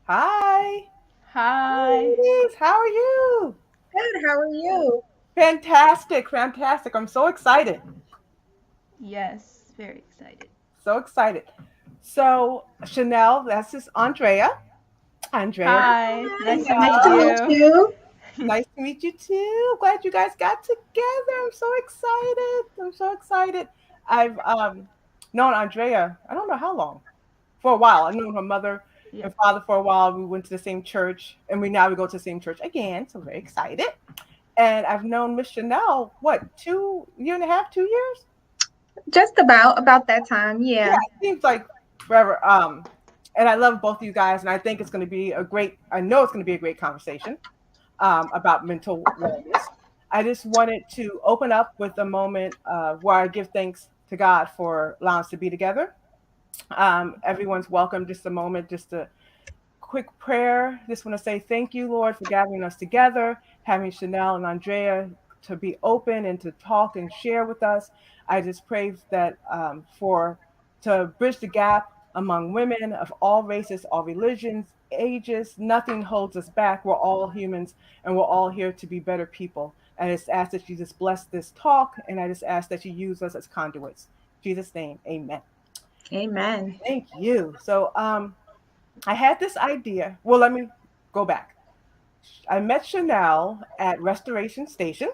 Hi. Hi, Hi. ladies. How are you? Good. How are you? Fantastic. Fantastic. I'm so excited. Yes, very excited. So excited. So, Chanel, that's just Andrea. Andrea, Hi, Hi. nice to Nice meet to Chanel. meet you. you. Nice to meet you too. Glad you guys got together. I'm so excited. I'm so excited. I've known Andrea, I don't know how long. For a while. I've known her mother and Yep. father for a while. We went to the same church and we go to the same church again. So very excited. And I've known Miss Chanel, what, 2 year and a half, 2 years? Just about that time. Yeah, Yeah. it seems like forever. And I love both of you guys, and I think it's going to be a great. I know it's going to be a great conversation about mental wellness. I just wanted to open up with a moment where I give thanks to God for allowing us to be together. Everyone's welcome. Just a moment, just a quick prayer. Just want to say thank you, Lord, for gathering us together, having Chanel and Andrea to be open and to talk and share with us. I just pray that for to bridge the gap among women of all races, all religions, ages. Nothing holds us back. We're all humans and we're all here to be better people. And I just ask that you just bless this talk and I just ask that you use us as conduits. In Jesus' name, amen. Amen. Thank you. So I had this idea. Well, let me go back. I met Chanel at Restoration Station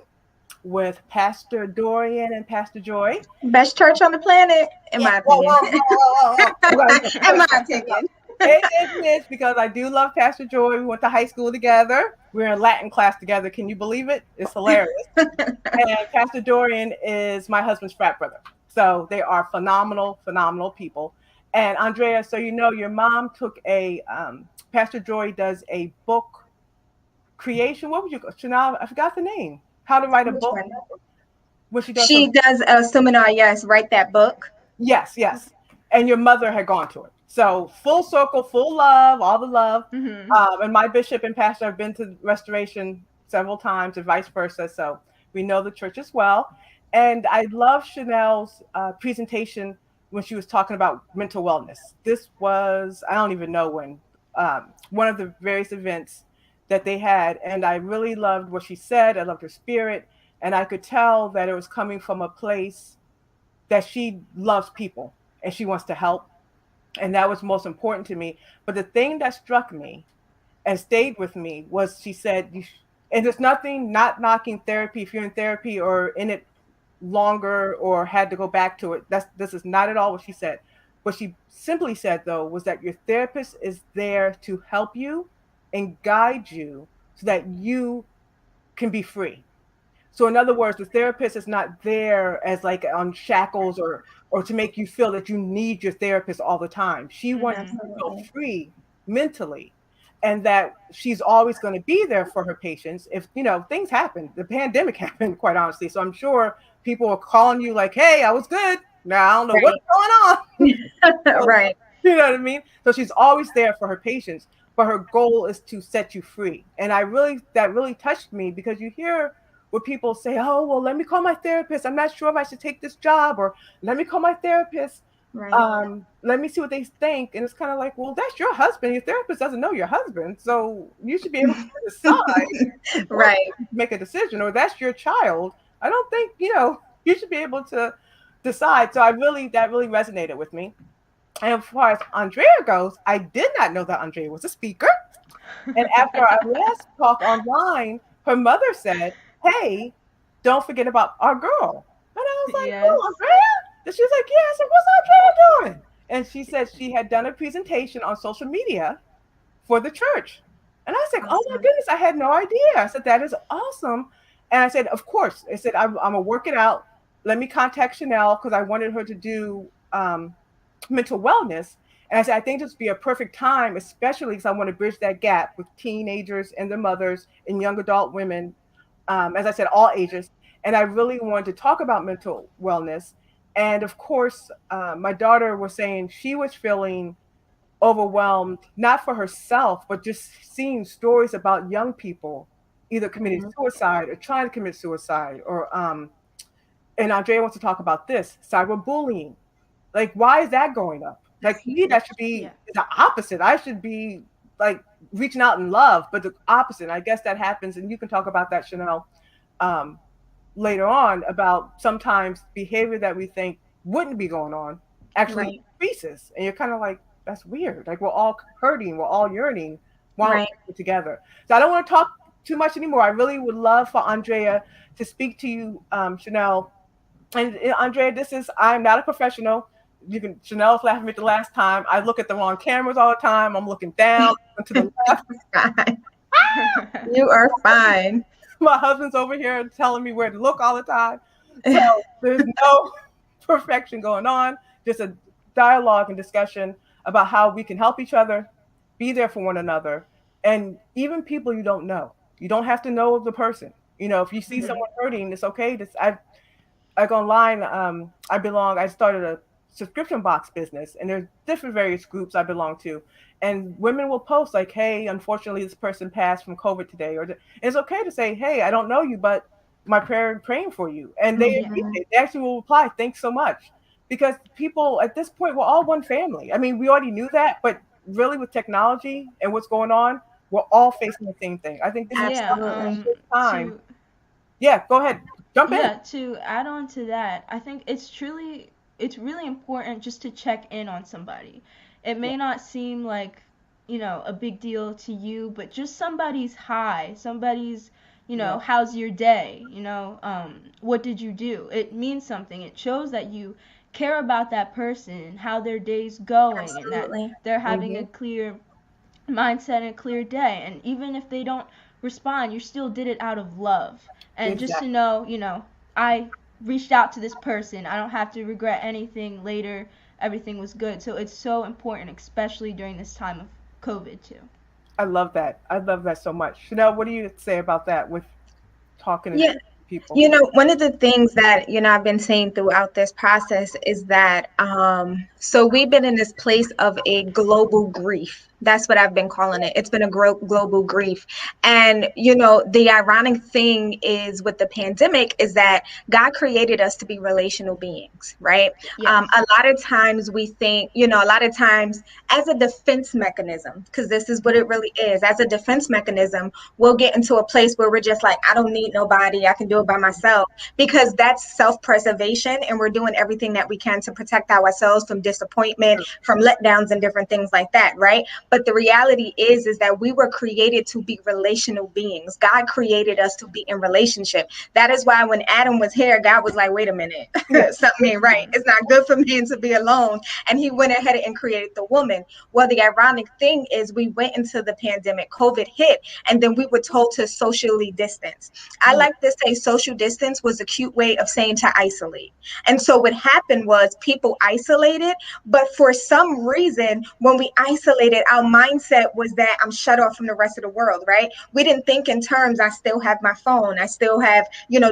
with Pastor Dorian and Pastor Joy. Best church on the planet, in Yeah, my whoa, opinion. whoa, whoa, whoa, whoa, whoa. In my opinion. It is because I do love Pastor Joy. We went to high school together. We were in Latin class together. Can you believe it? It's hilarious. And Pastor Dorian is my husband's frat brother. So they are phenomenal, phenomenal people. And Andrea, so you know, your mom took Pastor Joy does a book creation. What would you, Chanel? I forgot the name. How to write a Which book one? when she does her. She does a seminar. Yes, write that book. Yes, yes. And your mother had gone to it. So full circle, full love, all the love. Mhm. And my bishop and pastor have been to restoration several times and vice versa. So we know the church as well. And I love Chanel's presentation when she was talking about mental wellness. This was, I don't even know when, one of the various events that they had. And I really loved what she said. I loved her spirit. And I could tell that it was coming from a place that she loves people and she wants to help. And that was most important to me. But the thing that struck me and stayed with me was she said, and there's nothing, not knocking therapy if you're in therapy or in it longer or had to go back to it. This is not at all what she said. What she simply said though was that your therapist is there to help you and guide you so that you can be free. So in other words, the therapist is not there as like on shackles or to make you feel that you need your therapist all the time. She wants you Mhm. to feel Absolutely. free mentally and that she's always going to be there for her patients if things happen. The pandemic happened quite honestly. So I'm sure people are calling you like, "Hey, I was good. Now I don't know what's Right. going on." So, Right. you know what I mean? So she's always there for her patients, but her goal is to set you free. And that really touched me because you hear where people say, "Oh, well, let me call my therapist. I'm not sure if I should take this job," or "Let me call my therapist. Right. Let me see what they think." And it's kind of like, well, that's your husband. Your therapist doesn't know your husband, so you should be able to decide before Right. you make a decision. Or that's your child. I don't think you should be able to decide. So that really resonated with me. And as far as Andrea goes, I did not know that Andrea was a speaker. And after our last talk online, her mother said, "Hey, don't forget about our girl." And I was like, "Oh, Yes. Andrea?" And she was like, "Yeah." I said, "What's Andrea doing?" And she said she had done a presentation on social media for the church. And I said, "Oh my Awesome. goodness, I had no idea." I said, "That is awesome." And I said, "Of course." I said, I'm going to work it out. Let me contact Chanel because I wanted her to do mental wellness. And I said, I think this would be a perfect time, especially because I want to bridge that gap with teenagers and their mothers and young adult women, as I said, all ages. And I really wanted to talk about mental wellness. And of course, my daughter was saying she was feeling overwhelmed, not for herself, but just seeing stories about young people either committing Mhm. suicide or trying to commit suicide, or and Andrea wants to talk about this cyberbullying. Like, why is that going up? Like, to me, that should Yeah. be the opposite. I should be. like reaching out in love, but the opposite. I guess that happens, and you can talk about that, Chanel, um, later on, about sometimes behavior that we think wouldn't be going on actually Right. increases, and you're kind of like, that's weird. Like we're all hurting, we're all yearning. Why don't Right. we get together? So I don't want to talk too much anymore. I really would love for Andrea to speak to you, Chanel. And Andrea, this is, I'm not a professional. You can, Chanel's laughing at me the last time. I look at the wrong cameras all the time. I'm looking down to the left. Fine. You are fine. My husband's over here telling me where to look all the time. So there's no perfection going on, just a dialogue and discussion about how we can help each other, be there for one another, and even people you don't know. You don't have to know the person. You know, if you see Mhm. someone hurting, it's okay. I go online. I started a subscription box business, and there's different various groups I belong to. And women will post like, "Hey, unfortunately, this person passed from COVID today," or it's okay to say, "Hey, I don't know you, but my prayer praying for you," and they Yeah. Mhm. appreciate it. They actually will reply, "Thanks so much," because people at this point we're all one family. I mean, we already knew that, but really with technology and what's going on, we're all facing the same thing. I think this is Yeah. Absolutely. this time. To Yeah, go ahead, jump in. Yeah, to add on to that, I think it's really important just to check in on somebody. It Yeah, may not seem like, a big deal to you, but just somebody's hi, somebody's, yeah, how's your day? What did you do? It means something. It shows that you care about that person, how their day's going, and that Absolutely. they're having hmm a clear mindset and a clear day. And even if they don't respond, you still did it out of love. And just to exactly. know, I reached out to this person. I don't have to regret anything later. Everything was good. So it's so important, especially during this time of COVID, too. I love that. I love that so much. Chanel, what do you say about that with talking to Yeah. people? You know, one of the things that, I've been saying throughout this process is that, so we've been in this place of a global grief. That's what I've been calling it. It's been a global grief. And, the ironic thing is with the pandemic is that God created us to be relational beings, right? Yes. A lot of times we think, a lot of times as a defense mechanism, because this is what it really is, as a defense mechanism, we'll get into a place where we're just like, I don't need nobody. I can do it by myself, because that's self-preservation. And we're doing everything that we can to protect ourselves from disappointment, from letdowns and different things like that. Right. But the reality is that we were created to be relational beings. God created us to be in relationship. That is why when Adam was here, God was like, wait a minute, Yeah, something ain't right. Mhm. It's not good for man to be alone. And he went ahead and created the woman. Well, the ironic thing is we went into the pandemic, COVID hit, and then we were told to socially distance. I mm, like to say social distance was a cute way of saying to isolate. And so what happened was people isolated, but for some reason, when we isolated, our mindset was that I'm shut off from the rest of the world, right? We didn't think in terms, I still have my phone, I still have,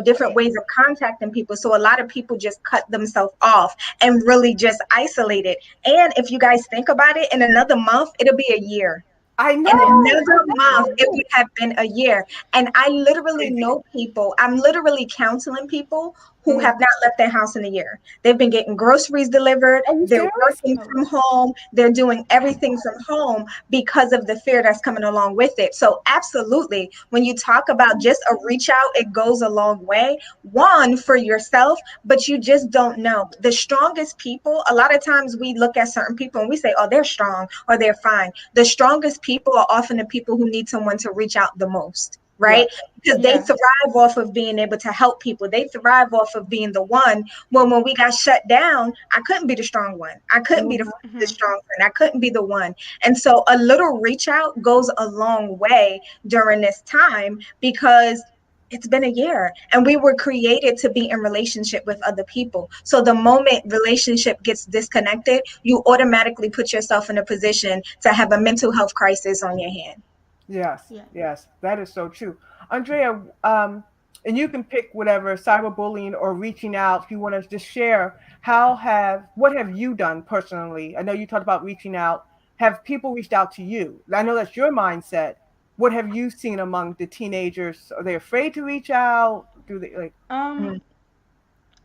different ways of contacting people. So a lot of people just cut themselves off and really just isolated. And if you guys think about it, in another month, it'll be a year. I know. In I another month, it know. would have been a year. And I literally Crazy. know people, I'm literally counseling people who Mm. have not left their house in a year. They've been getting groceries delivered, Are you they're serious? working Oh, from wow. home, they're doing everything from home because of the fear that's coming along with it. So, absolutely, when you talk about just a reach out, it goes a long way. One, for yourself, but you just don't know. The strongest people, a lot of times we look at certain people and we say, oh, they're strong or they're fine. The strongest people are often the people who need someone to reach out the most, Yeah. right? Because they Yeah. thrive off of being able to help people. They thrive off of being the one. When we got shut down, I couldn't be the strong one. I couldn't be Mhm. the Mhm. strong friend. I couldn't be the one. And so a little reach out goes a long way during this time, because it's been a year and we were created to be in relationship with other people. So the moment relationship gets disconnected, you automatically put yourself in a position to have a mental health crisis on your hand. Yes. Yeah. Yes. That is so true. Andrea, and you can pick whatever, cyberbullying or reaching out. If you want to just share, what have you done personally? I know you talked about reaching out. Have people reached out to you? I know that's your mindset. What have you seen among the teenagers? Are they afraid to reach out? Do they like Mm. Um,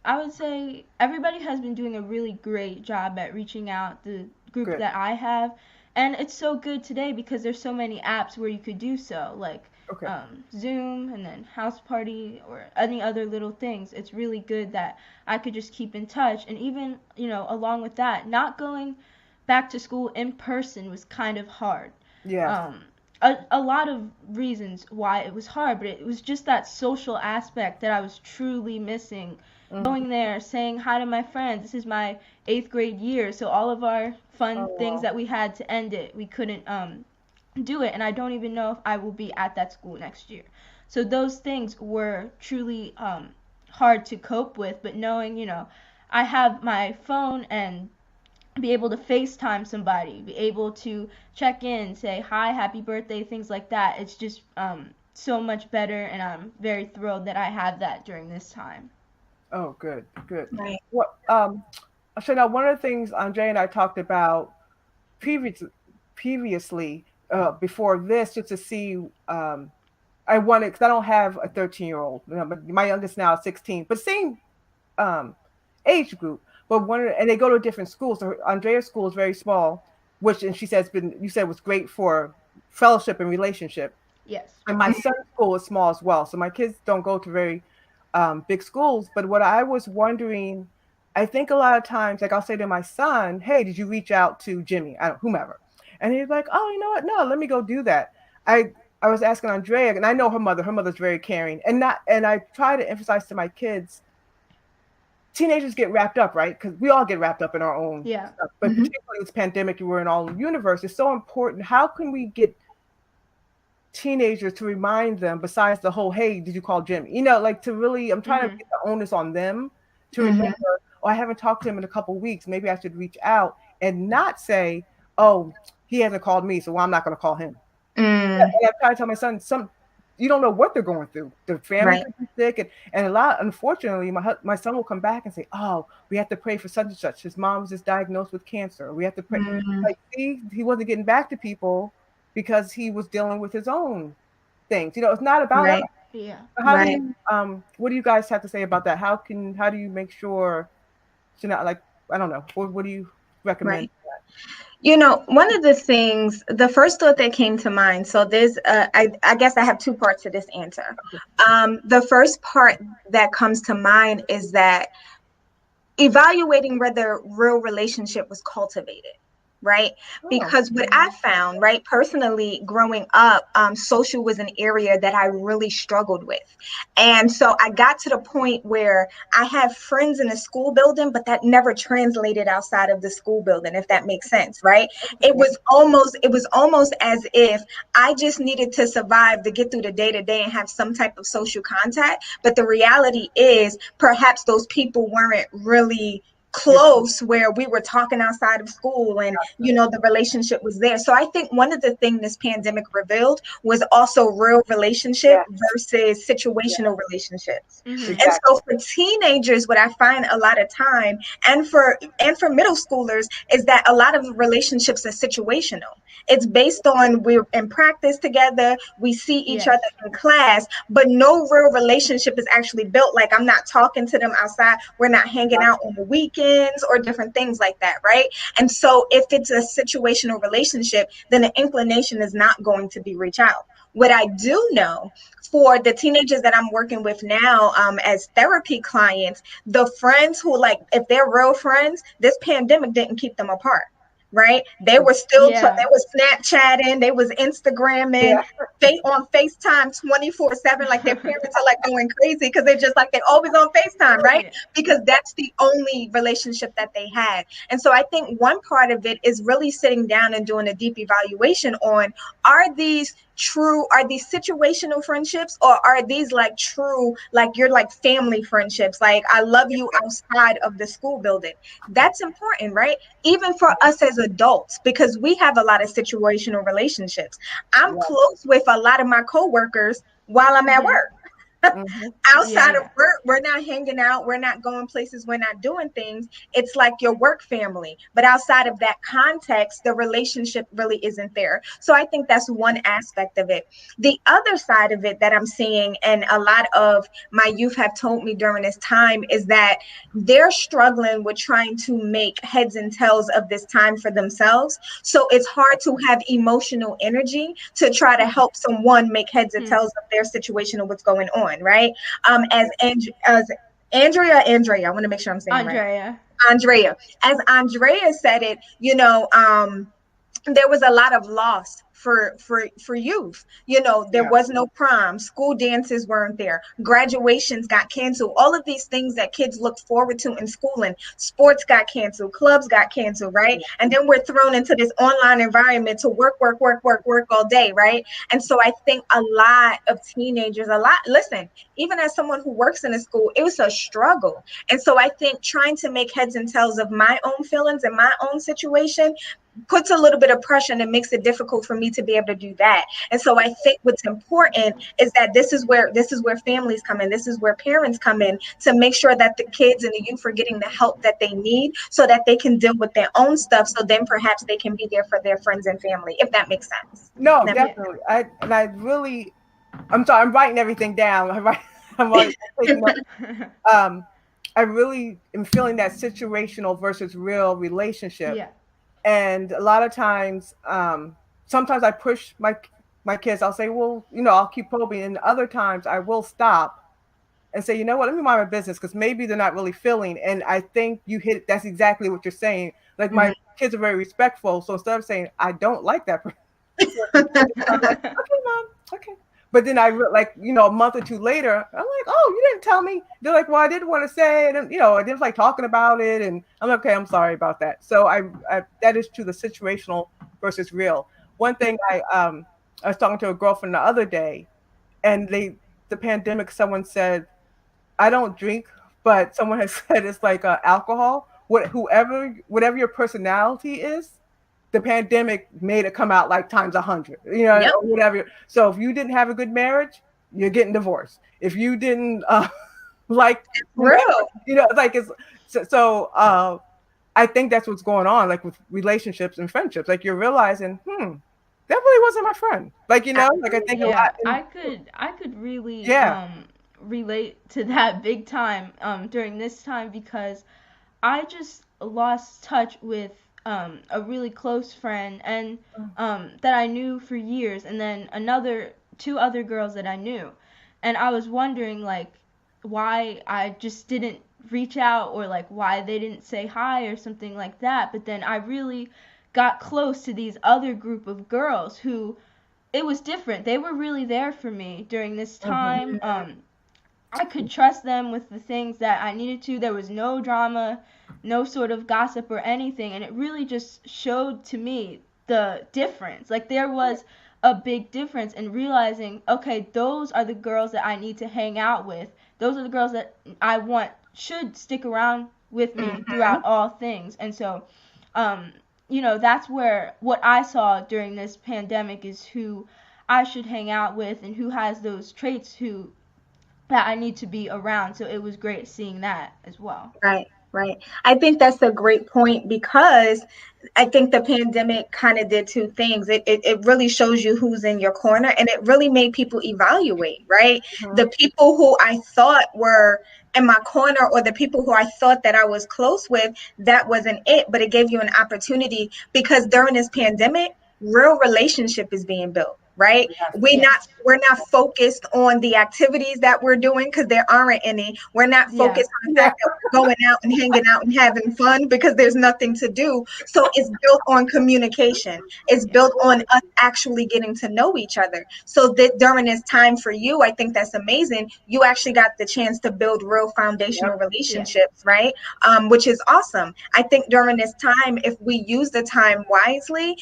I would say everybody has been doing a really great job at reaching out. The group good? that I have, And it's so good today because there's so many apps where you could do so, like Okay. Zoom and then House Party or any other little things. It's really good that I could just keep in touch. And even, along with that, not going back to school in person was kind of hard. Yes. A lot of reasons why it was hard, but it was just that social aspect that I was truly missing. Mm-hmm. Going there, saying hi to my friends. This is my 8th grade year, so all of our fun Oh, things wow. that we had to end it, we couldn't do it, and I don't even know if I will be at that school next year. So those things were truly hard to cope with, but knowing, I have my phone and be able to FaceTime somebody, be able to check in, say hi, happy birthday, things like that. It's just so much better, and I'm very thrilled that I have that during this time. Oh, good, good. Right. What so now one of the things Andre and I talked about previous, previously before this, just to see I wanted, because I don't have a 13-year-old, but my youngest now is 16, but same um, age group. But and they go to different schools. So Andrea's school is very small, which, and she says, been, you said was great for fellowship and relationship. Yes. And my son's school is small as well. So my kids don't go to very big schools. But what I was wondering, I think a lot of times, like I'll say to my son, "Hey, did you reach out to Jimmy? I don't, whomever," and he's like, "Oh, you know what? No, let me go do that." I was asking Andrea, and I know her mother. Her mother's very caring, and not. And I try to emphasize to my kids, teenagers get wrapped up, right? Because we all get wrapped up in our own Yeah. stuff. But Mm-hmm. particularly this pandemic, we're in our own universe. It's so important. How can we get teenagers to remind them, besides the whole, "Hey, did you call Jimmy?" Like to really, I'm trying to Mhm. get the onus on them to Mm-hmm. remember, "Oh, I haven't talked to him in a couple of weeks. Maybe I should reach out," and not say, "Oh, he hasn't called me, so I'm not going to call him." Mm. And I try to tell my son, you don't know what they're going through. Their family Right. could be sick, and a lot. Unfortunately, my son will come back and say, "Oh, we have to pray for such and such. His mom was just diagnosed with cancer. We have to pray." Mm. Like, see, he wasn't getting back to people because he was dealing with his own things. It's not about us. Right. Yeah. How do Right. you what do you guys have to say about that? How do you make sure like, I don't know, what do you recommend? Right. One of the things, the first thought that came to mind, so there's, I guess I have two parts to this answer. The first part that comes to mind is that evaluating whether real relationship was cultivated, right? Oh, Because what I found, right, personally growing up, social was an area that I really struggled with. And so I got to the point where I have friends in the school building, but that never translated outside of the school building, if that makes sense, right? yeah, It was almost as if I just needed to survive to get through the day to day and have some type of social contact. But the reality is perhaps those people weren't really yeah, close where we were talking outside of school and the relationship was there. So I think one of the things this pandemic revealed was also real relationship yeah, versus yeah, situational relationships. Mhm. And exactly. so for teenagers, what I find a lot of time, and for middle schoolers, is that a lot of relationships are situational. It's based on we're in practice together, we see each other Yes. in class, but no real relationship is actually built. Like, I'm not talking to them outside, we're not hanging out on the weekends or different things like that, right? And so if it's a situational relationship, then the inclination is not going to be reach out. What I do know for the teenagers that I'm working with now, as therapy clients, the friends who, like, if they're real friends, this pandemic didn't keep them apart. Right? They were still, Yeah. they was Snapchatting, they was Instagramming, Yeah, they on FaceTime 24/7. Like, their parents are like going crazy because they're just like, they're always on FaceTime, right? Yeah. Because that's the only relationship that they had. And so I think one part of it is really sitting down and doing a deep evaluation on, are these situational friendships, or are these like true, like you're like family friendships, like I love you outside of the school building. That's important, right? Even for us as adults, because we have a lot of situational relationships. I'm yeah, close with a lot of my coworkers while I'm at Mhm. work. Mhm. Yeah, Outside of yeah. work, we're not hanging out, we're not going places, we're not doing things. It's like your work family. But outside of that context, the relationship really isn't there. So I think that's one aspect of it. The other side of it that I'm seeing, and a lot of my youth have told me during this time, is that they're struggling with trying to make heads and tails of this time for themselves. So it's hard to have emotional energy to try to help someone make heads and Hmm. tails of their situation and what's going on, right? As Andrea, I want to make sure I'm saying it right. Andrea. Andrea, as Andrea said it, there was a lot of loss for youth. There Yeah. was no prom, school dances weren't there, graduations got canceled, all of these things that kids look forward to in school, and sports got canceled, clubs got canceled, right? And then we're thrown into this online environment to work all day, right? And so I think a lot of teenagers, listen, even as someone who works in a school, it was a struggle. And so I think trying to make heads and tails of my own feelings and my own situation puts a little bit of pressure, and it makes it difficult for me to be able to do that. And so I think what's important is that this is where families come in, this is where parents come in, to make sure that the kids and the youth are getting the help that they need so that they can deal with their own stuff, so then perhaps they can be there for their friends and family, if that makes sense. No, That Yeah. definitely. I really. I'm sorry. I'm writing everything down. I'm already taking notes. Um, I really am feeling that situational versus real relationship, Yeah. and a lot of times, sometimes I push my kids. I'll say, well, I'll keep probing, and other times I will stop and say, you know what, let me mind my business, because maybe they're not really feeling. And I think you hit. That's exactly what you're saying. Like, my kids are very respectful, so instead of saying I don't like that person, I'm like, okay, mom, okay. But then like, a month or two later, I'm like, oh, you didn't tell me. They're like, well, I didn't want to say it, and I didn't like talking about it, and I'm like, okay, I'm sorry about that. So I that is true. The situational versus real. One thing I was talking to a girlfriend the other day, and the pandemic. Someone said, I don't drink, but someone has said it's like alcohol. Whatever your personality is, the pandemic made it come out like times 100, Yep. or whatever. So if you didn't have a good marriage, you're getting divorced. If you didn't like whoever, Real. like it's so. I think that's what's going on, like with relationships and friendships. Like, you're realizing, that really wasn't my friend. Like, like I think a Absolutely. lot. Yeah, I could really Yeah. relate to that big time during this time, because I just lost touch with a really close friend, and that I knew for years, and then another two other girls that I knew, and I was wondering, like, why I just didn't reach out, or like why they didn't say hi or something like that. But then I really got close to these other group of girls who, it was different. They were really there for me during this Mhm. time. I could trust them with the things that I needed to. There was no drama, no sort of gossip or anything, and it really just showed to me the difference. Like, there was a big difference in realizing, okay, those are the girls that I need to hang out with. Those are the girls that I want should stick around with me throughout all things. And so, um, that's where what I saw during this pandemic is who I should hang out with and who has those traits who that I need to be around. So it was great seeing that as well. Right, right. I think that's a great point, because I think the pandemic kind of did two things. It really shows you who's in your corner, and it really made people evaluate, right? Mhm. The people who I thought were in my corner, or the people who I thought that I was close with, that wasn't it. But it gave you an opportunity, because during this pandemic, real relationship is being built. Right, Yes. Yes. we're not focused on the activities that we're doing, because there aren't any. We're not Yeah. focused on the Yeah. fact that going out and hanging out and having fun, because there's nothing to do. So it's built on communication. It's Yeah. built on us actually getting to know each other. So that during this time for you, I think that's amazing. You actually got the chance to build real foundational Yep. Yeah. relationships, right? Which is awesome. I think during this time, if we use the time wisely,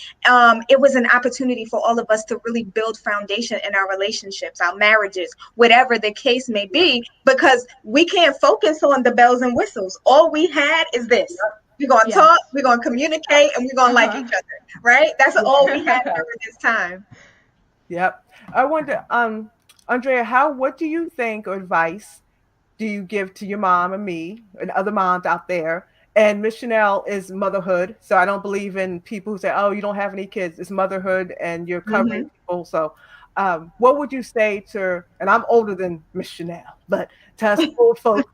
it was an opportunity for all of us to really build foundation in our relationships, our marriages, whatever the case may be, because we can't focus on the bells and whistles. All we had is this. We're going to talk, Yes. we're going to communicate, and we're going to like Uh each other, right? That's all we had huh. during this time. Yep. I wonder. Andrea, what do you think, or advice do you give to your mom and me and other moms out there? And Miss Chanel is motherhood. So I don't believe in people who say, oh, you don't have any kids. It's motherhood and you're covering Mm-hmm. people. So what would you say to, and I'm older than Miss Chanel, but to us old folk,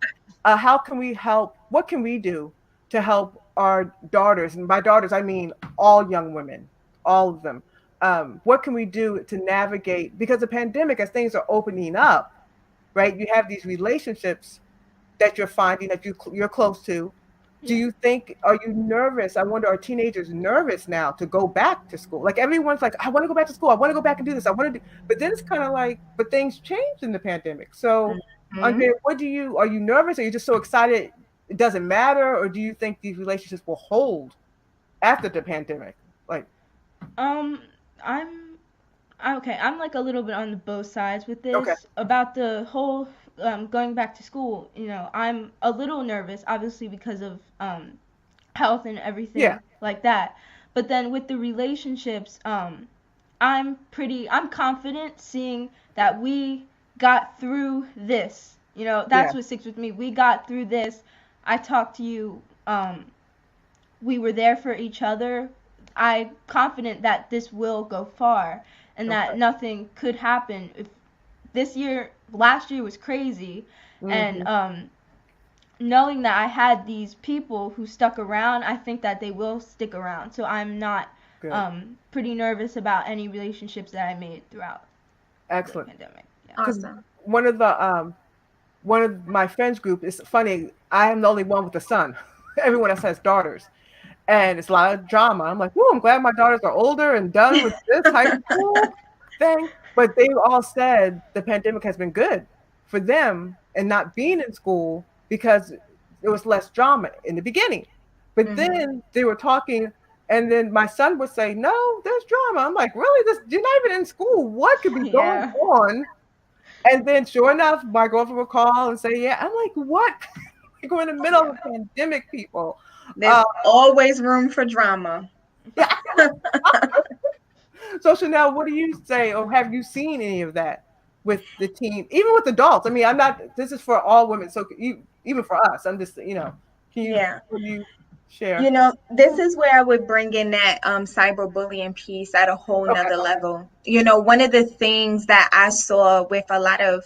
how can we help? What can we do to help our daughters? And by daughters, I mean all young women, all of them. What can we do to navigate? Because the pandemic, as things are opening up, right? You have these relationships that you're finding that you're close to. Do Yeah. you think, are you nervous? I wonder, are teenagers nervous now to go back to school? Like everyone's like, I want to go back to school. I want to go back and do this. I want to do, but then it's kind of like, but things changed in the pandemic. So, Mm-hmm. Andrea, are you nervous? Are you just so excited it doesn't matter? Or do you think these relationships will hold after the pandemic? Like, Um, I'm okay. I'm like a little bit on the both sides with okay, this about the whole going back to school. You know, I'm a little nervous, obviously because of health and yeah, everything like that. But then with the relationships, I'm confident seeing that we got through this. You know, yeah, that's what sticks with me. We got through this. I talked to you. We were there for each other. I'm confident that this will go far and okay. that nothing could happen. If last year was crazy, and Hmm. knowing that I had these people who stuck around, I think that they will stick around. So I'm not Good, pretty nervous about any relationships that I made throughout the excellent. pandemic. Yeah. Because Awesome. one of the one of my friends group is funny. I am the only one with a son. Everyone else has daughters, and it's a lot of drama. I'm like, "Whoa, I'm glad my daughters are older and done with this high school thing." But they all said the pandemic has been good for them and not being in school because there was less drama in the beginning. But Mm-hmm. then they were talking, and then my son would say, "No, there's drama." I'm like, "Really? This you're not even in school. What could be going Yeah. on?" And then, sure enough, my girlfriend would call and say, "Yeah." I'm like, "What?" Like, we're in the middle of Yeah. a pandemic, people. There's Uh, always room for drama. yeah. So, Chanel, what do you say, or have you seen any of that with the team, even with adults? I mean, I'm not. This is for all women, so even for us, I'm just, Can you? Yeah. What do you share? This is where I would bring in that cyberbullying piece at a whole Okay. nother level. One of the things that I saw with a lot of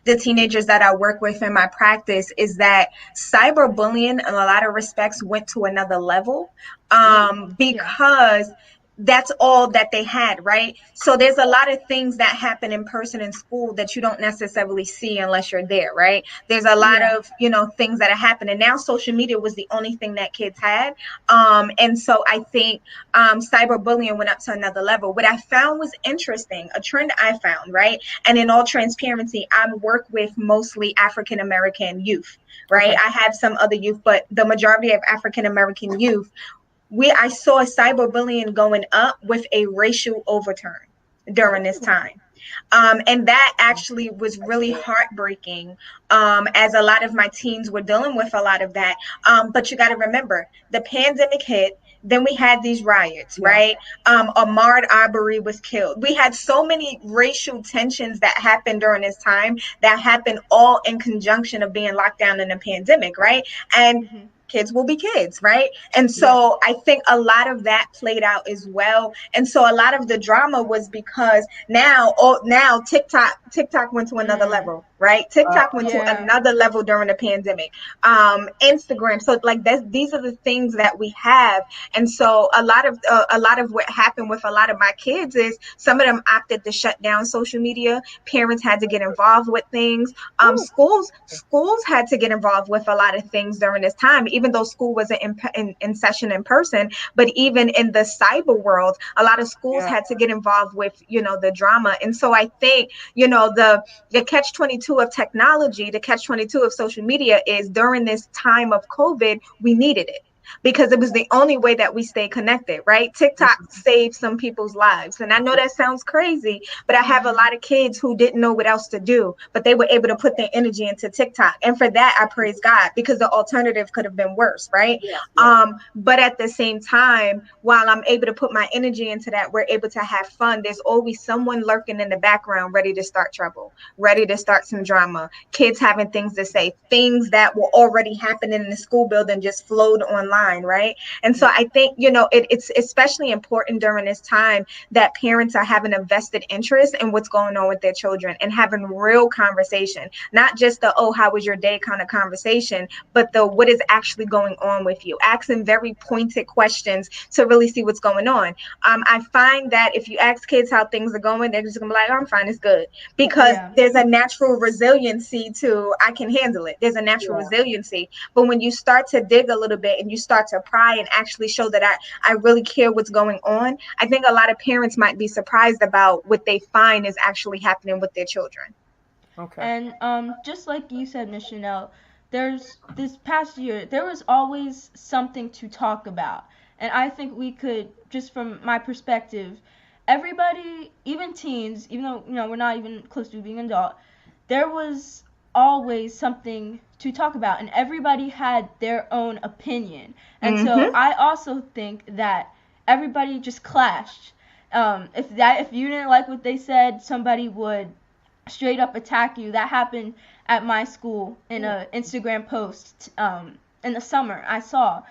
the teenagers that I work with in my practice is that cyberbullying, in a lot of respects, went to another level Yeah. because that's all that they had, right? So there's a lot of things that happen in person in school that you don't necessarily see unless you're there, right? There's a lot Yeah. of things that are happening now. Social media was the only thing that kids had, and so I think cyberbullying went up to another level. What I found was interesting, a trend I found, right? And in all transparency, I work with mostly African American youth, right? Okay. I have some other youth, but the majority of African American youth, I saw cyberbullying going up with a racial overturn during this Oh, time. And that actually was I really see it. heartbreaking, as a lot of my teens were dealing with a lot of that. But you got to remember, the pandemic hit. Then we had these riots, Yeah. right? Ahmaud Arbery was killed. We had so many racial tensions that happened during this time that happened all in conjunction of being locked down in a pandemic, right? And Mhm. kids will be kids, right? And Yeah. so I think a lot of that played out as well. And so a lot of the drama was because now TikTok went to another Mm. level, right? Uh, TikTok went to Yeah. another level during the pandemic. Instagram. So like these are the things that we have. And so a lot of what happened with a lot of my kids is some of them opted to shut down social media. Parents had to get involved with things. ooh, Schools had to get involved with a lot of things during this time, even though school wasn't in session in person. But even in the cyber world, a lot of schools yeah. had to get involved with the drama. And so I think the catch 22 of technology, the catch 22 of social media is during this time of COVID, we needed it. because it was the only way that we stay connected, right? TikTok saved some people's lives. And I know that sounds crazy, but I have a lot of kids who didn't know what else to do, but they were able to put their energy into TikTok. And for that, I praise God, because the alternative could have been worse, right? Yes, yes. But at the same time, while I'm able to put my energy into that, we're able to have fun. There's always someone lurking in the background ready to start trouble, ready to start some drama, kids having things to say, things that were already happening in the school building just flowed online, right? And so I think, it's especially important during this time that parents are having a vested interest in what's going on with their children and having real conversation, not just the, oh, how was your day kind of conversation, but the what is actually going on with you, asking very pointed questions to really see what's going on. I find that if you ask kids how things are going, they're just gonna be like, oh, I'm fine, it's good, because Yeah. there's a natural resiliency to, I can handle it. There's a natural Yeah. resiliency. But when you start to dig a little bit and you start to pry and actually show that I really care what's going on, I think a lot of parents might be surprised about what they find is actually happening with their children. Okay. And just like you said, Miss Chanel, there's this past year there was always something to talk about, and I think we could, just from my perspective, everybody, even teens, even though we're not even close to being an adult, there was always something to talk about, and everybody had their own opinion, and so Mm-hmm. I also think that everybody just clashed. If you didn't like what they said, somebody would straight up attack you. That happened at my school in a Instagram post in the summer. I saw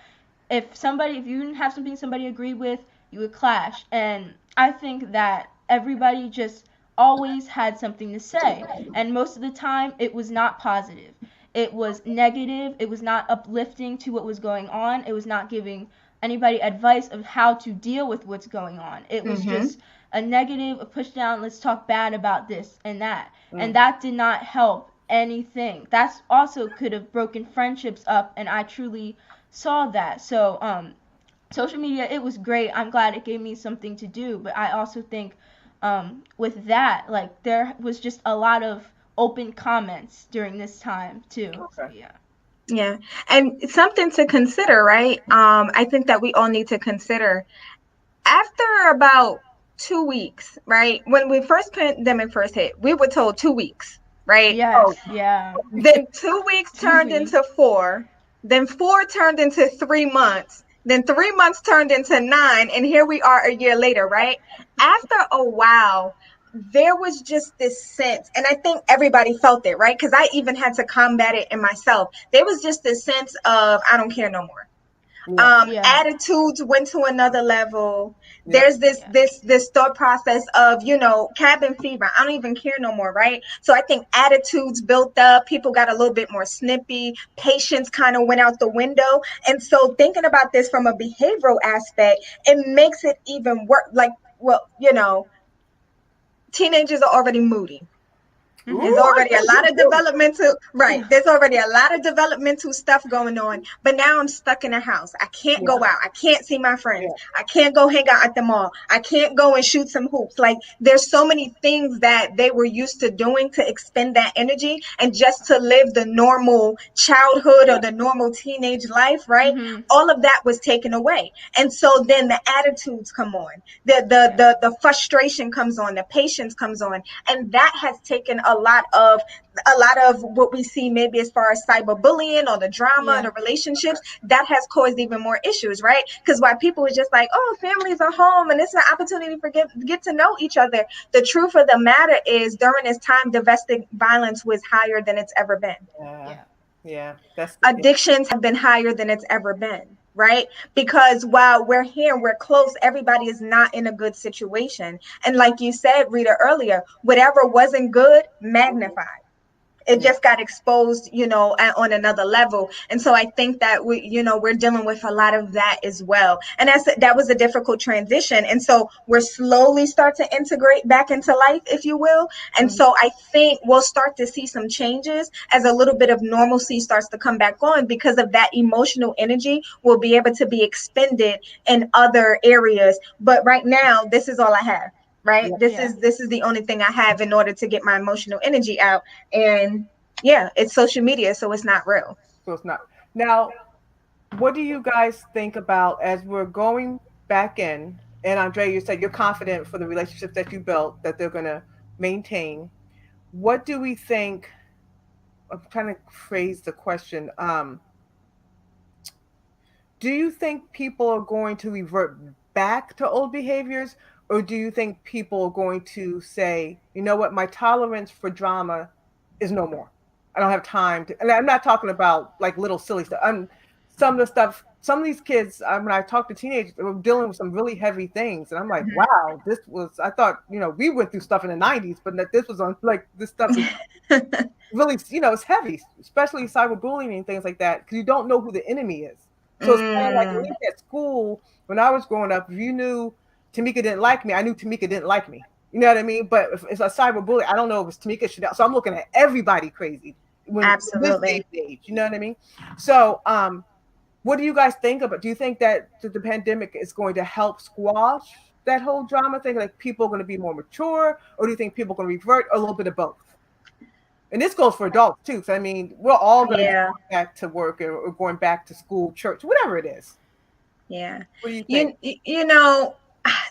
if you didn't have something somebody agreed with, you would clash. And I think that everybody just always had something to say, and most of the time it was not positive. It was negative. It was not uplifting to what was going on. It was not giving anybody advice of how to deal with what's going on. It was Mm-hmm. just a negative, a push down, let's talk bad about this and that. And Mm. that did not help anything. That's also could have broken friendships up, and I truly saw that. So, social media, it was great. I'm glad it gave me something to do, but I also think with that, like, there was just a lot of open comments during this time too. So, Okay. yeah. Yeah. And something to consider, right? I think that we all need to consider after about 2 weeks, right? When we first pandemic first hit, we were told 2 weeks, right? Oh, Yes, yeah. Then 2 weeks Two turned weeks. into 4. Then 4 turned into 3 months. Then 3 months turned into 9. And here we are a year later, right? After a while, there was just this sense, and I think everybody felt it, right? Because I even had to combat it in myself. There was just this sense of, I don't care no more. yeah. Yeah. Attitudes went to another level. Yep. There's this Yeah. this this thought process of, cabin fever, I don't even care no more, right? So I think attitudes built up, people got a little bit more snippy, patience kind of went out the window. And so thinking about this from a behavioral aspect, it makes it even worse. Like, well, teenagers are already moody. There's Mhm. Ooh, already a you lot of too. developmental, right? There's already a lot of developmental stuff going on. But now I'm stuck in a house. I can't Yeah. go out. I can't see my Yeah. friends. I can't go hang out at the mall. I can't go and shoot some hoops. Like, there's so many things that they were used to doing to expend that energy and just to live the normal childhood or Yeah. the normal teenage life, right? Mhm. All of that was taken away. And so then the attitudes come on. Yeah. The frustration comes on, the patience comes on, and that has taken a lot of what we see, maybe as far as cyberbullying or the drama, Yeah. the relationships, that has caused even more issues, right? Because while people are just like, oh, families are home and it's an opportunity for get to know each other, the truth of the matter is during this time, domestic violence was higher than it's ever been. Yeah. Yeah. Yeah. That's yeah. Addictions have been higher than it's ever been, right? Because while we're here, we're close, everybody is not in a good situation. And like you said, Rita, earlier, whatever wasn't good, magnified. It Yeah. just got exposed, on another level. And so I think that we're dealing with a lot of that as well. And that was a difficult transition. And so we're slowly start to integrate back into life, if you will. And Mhm. so I think we'll start to see some changes as a little bit of normalcy starts to come back on, because of that emotional energy will be able to be expended in other areas. But right now, this is all I have. Right. Yeah. This Yeah. is this is the only thing I have in order to get my emotional energy out. And yeah, it's social media, so it's not real. So it's not now. What do you guys think about as we're going back in? And Andrea, you said you're confident for the relationships that you built that they're going to maintain. What do we think? I'm trying to phrase the question. Do you think people are going to revert back to old behaviors, or do you think people are going to say, you know what, my tolerance for drama is no more? I don't have time to, and I'm not talking about like little silly stuff. Some of the stuff, some of these kids, when I talk to teenagers, they were dealing with some really heavy things, and I'm like, wow, this was. I thought, we went through stuff in the '90s, but that this was on like this stuff is really, it's heavy, especially cyberbullying and things like that, because you don't know who the enemy is. So it's kind of like at Mm, least at school, when I was growing up, if you knew Tamika didn't like me, I knew Tamika didn't like me. You know what I mean? But if it's a cyberbully, I don't know if it's Tamika Chanel. So I'm looking at everybody crazy when this day absolutely. and age. You know what I mean? So what do you guys think about? Do you think that the pandemic is going to help squash that whole drama thing? Like people are going to be more mature, or do you think people are going to revert? A little bit of both. And this goes for adults too. So I mean, we're all going to be Yeah. going back to work or going back to school, church, whatever it is. Yeah. What do you think? You know,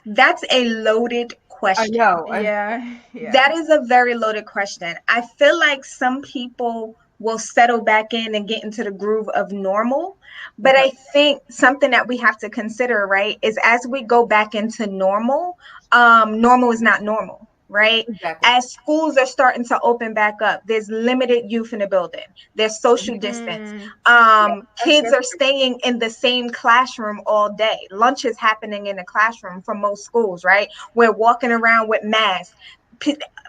that's a loaded I question. know. Yeah, That yeah. is a very loaded question. I feel like some people will settle back in and get into the groove of normal. But Okay. I think something that we have to consider, right, is as we go back into normal, normal is not normal, right? Exactly. As schools are starting to open back up, there's limited youth in the building, there's social distance. Mm, Yeah. Kids That's are staying in the same classroom all day. Lunch is happening in the classroom for most schools, right? We're walking around with masks.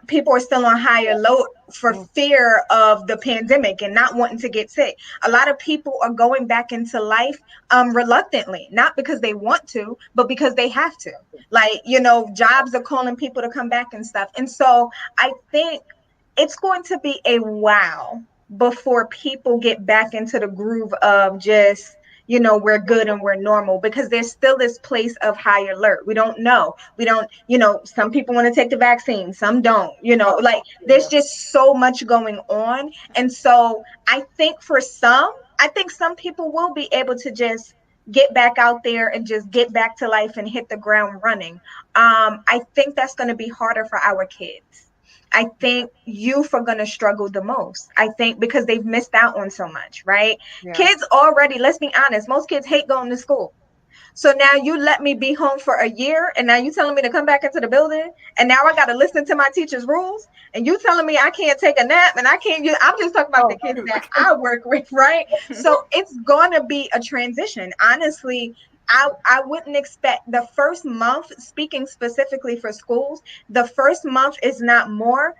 People are still on high alert for mm, fear of the pandemic and not wanting to get sick. A lot of people are going back into life reluctantly, not because they want to, but because they have to. Like, jobs are calling people to come back and stuff. And so I think it's going to be a while before people get back into the groove of just, we're good and we're normal, because there's still this place of high alert. We don't know. We don't, some people want to take the vaccine, some don't, oh, like there's yeah. just so much going on. And so I think some people will be able to just get back out there and just get back to life and hit the ground running. I think that's going to be harder for our kids. I think youth are going to struggle the most. I think because they've missed out on so much, right? Yeah. Kids already, let's be honest, most kids hate going to school. So now you let me be home for a year, and now you telling me to come back into the building, and now I got to listen to my teacher's rules, and you telling me I can't take a nap, and I can't. I'm just talking about Oh, the kids shoot. that I work with, right? So it's gonna be a transition. Honestly, I wouldn't expect the first month. Speaking specifically for schools, the first month is not more.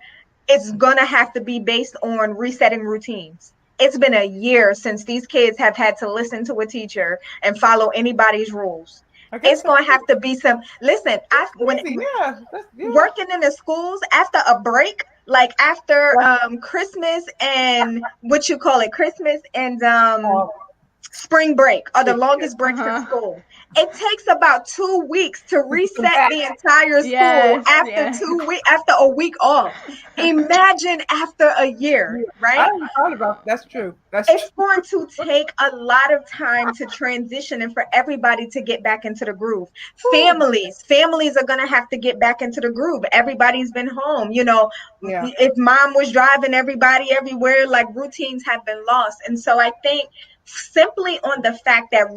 It's gonna have to be based on resetting routines. It's been a year since these kids have had to listen to a teacher and follow anybody's rules. I guess It's that's going to have to be some. Listen, I when easy. Yeah. That's yeah. working in the schools after a break, like after That's Christmas and what you call it, Christmas and all. spring break are the Yeah. longest breaks in uh-huh. school. It takes about 2 weeks to To come reset back. the entire school Yes, after yeah. 2 weeks after a week off. Imagine after a year, Yeah. I right? haven't thought about. That's true. That's It's true. going to take a lot of time to transition and for everybody to get back into the groove. Whew. Families are going to have to get back into the groove. Everybody's been home. Yeah. If mom was driving everybody everywhere, like routines have been lost. And so I think simply on the fact that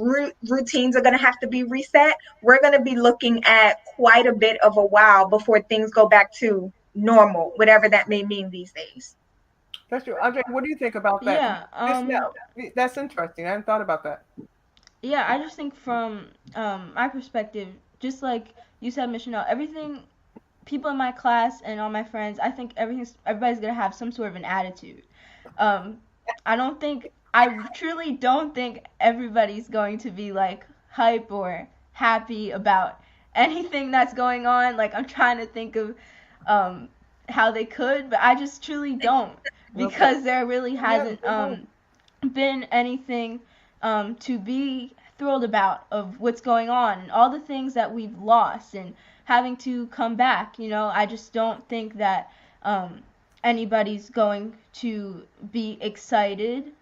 routines are going to have to be reset, we're going to be looking at quite a bit of a while before things go back to normal, whatever that may mean these days. That's true. Andre, what do you think about that? 'Cause Yeah, this now, that's interesting. I hadn't thought about that. yeah, I just think from my perspective, just like you said, Michelle, everything, people in my class and all my friends, I think everybody's gonna have some sort of an attitude. Um, I truly don't think everybody's going to be like hype or happy about anything that's going on. Like I'm trying to think of um, how they could, but I just truly don't, Okay. because there really Yeah. hasn't Good point. been anything to be thrilled about of what's going on and all the things that we've lost and having to come back. I just don't think that anybody's going to be excited.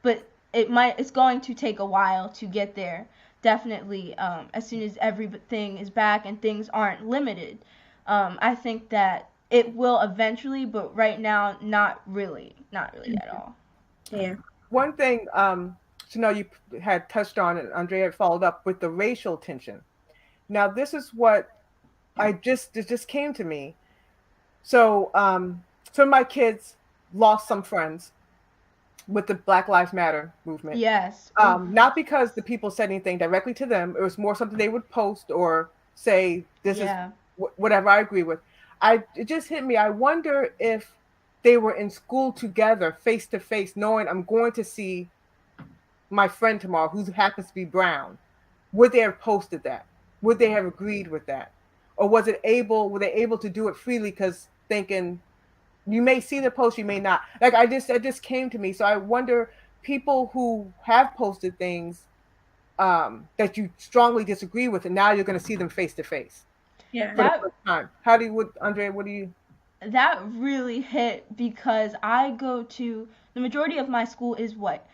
But it's going to take a while to get there. Definitely, as soon as everything is back and things aren't limited, I think that it will eventually, but right now, not really at all. Yeah. One thing, Chanel, you had touched on, and Andrea had followed up with the racial tension. Now, this is what it just came to me. So, some of my kids lost some friends with the Black Lives Matter movement. Yes. Oof. Not because the people said anything directly to them. It was more something they would post or say, this is Yeah. whatever I agree with. It just hit me. I wonder if they were in school together, face to face, knowing I'm going to see my friend tomorrow who happens to be brown. Would they have posted that? Would they have agreed with that? Or were they able to do it freely because thinking you may see the post, you may not. Like it just came to me. So I wonder, people who have posted things that you strongly disagree with, and now you're going to see them face to face Yeah. for the That first time. How do you, Andrea? What do you? that really hit because I go to the majority of my school is what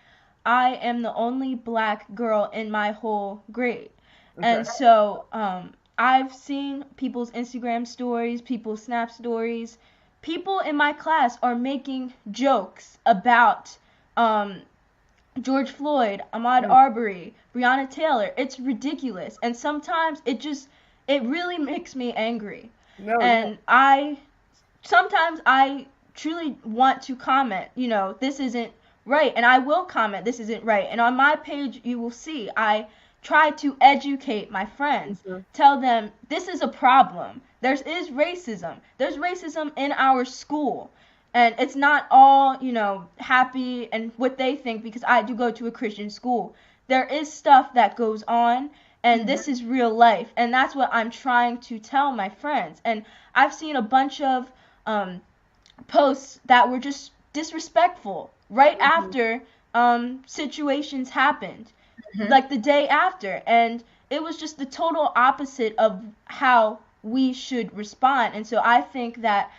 I am the only black girl in my whole grade. Okay. And so I've seen people's Instagram stories, people's Snap stories. People in my class are making jokes about George Floyd, Ahmaud Mm. Arbery, Breonna Taylor. It's ridiculous. And sometimes it really makes me angry. No, yeah. And sometimes I truly want to comment, this isn't right. And I will comment, this isn't right. And on my page, you will see I try to educate my friends, Mhm. tell them this is a problem. There is racism. There's racism in our school. And it's not all, happy and what they think because I do go to a Christian school. There is stuff that goes on, and this is real life. And that's what I'm trying to tell my friends. And I've seen a bunch of um, posts that were just disrespectful right Mhm. after situations happened, Mhm. like the day after, and it was just the total opposite of how we should respond. And so I think that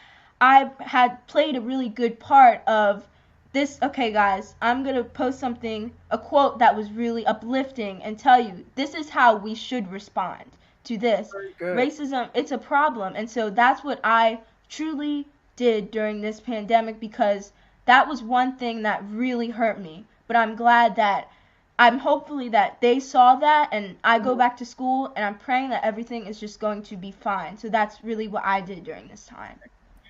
I had played a really good part of this. Okay, guys, I'm gonna post something, a quote that was really uplifting, and tell you this is how we should respond to this Very good. racism. It's a problem. And so that's what I truly did during this pandemic, because that was one thing that really hurt me. But I'm glad that I'm hopefully that they saw that, and I go Mhm. back to school, and I'm praying that everything is just going to be fine. So that's really what I did during this time.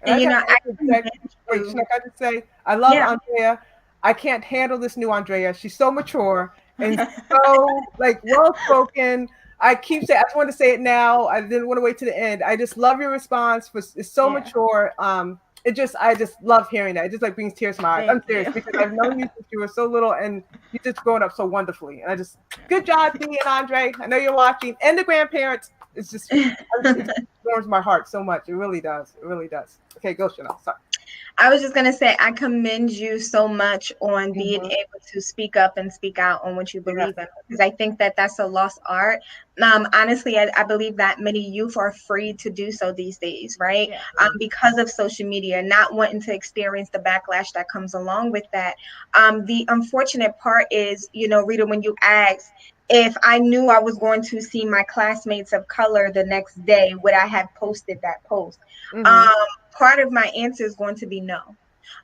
And And I got I to commend interject. Wait, you. Chanel, can I just say, I love Yeah. Andrea. I can't handle this new Andrea. She's so mature and so like well spoken. I keep saying, I just want to say it now. I didn't want to wait to the end. I just love your response. It's so Yeah. mature. I just love hearing that. It just like brings tears to my eyes. I'm Thank serious you. because I've known you since you were so little, and you just growing up so wonderfully. And good job, Dee and Andre. I know you're watching, and the grandparents. It warms my heart so much. It really does. It really does. Okay, go Chanel. Sorry. I was just gonna say I commend you so much on being Mhm. able to speak up and speak out on what you Yes. believe in, because I think that that's a lost art. Honestly, I believe that many youth are afraid to do so these days, right? Yeah. Because of social media, not wanting to experience the backlash that comes along with that. The unfortunate part is, Rita, when you ask if I knew I was going to see my classmates of color the next day, would I have posted that post? Um, Mhm. Part of my answer is going to be no,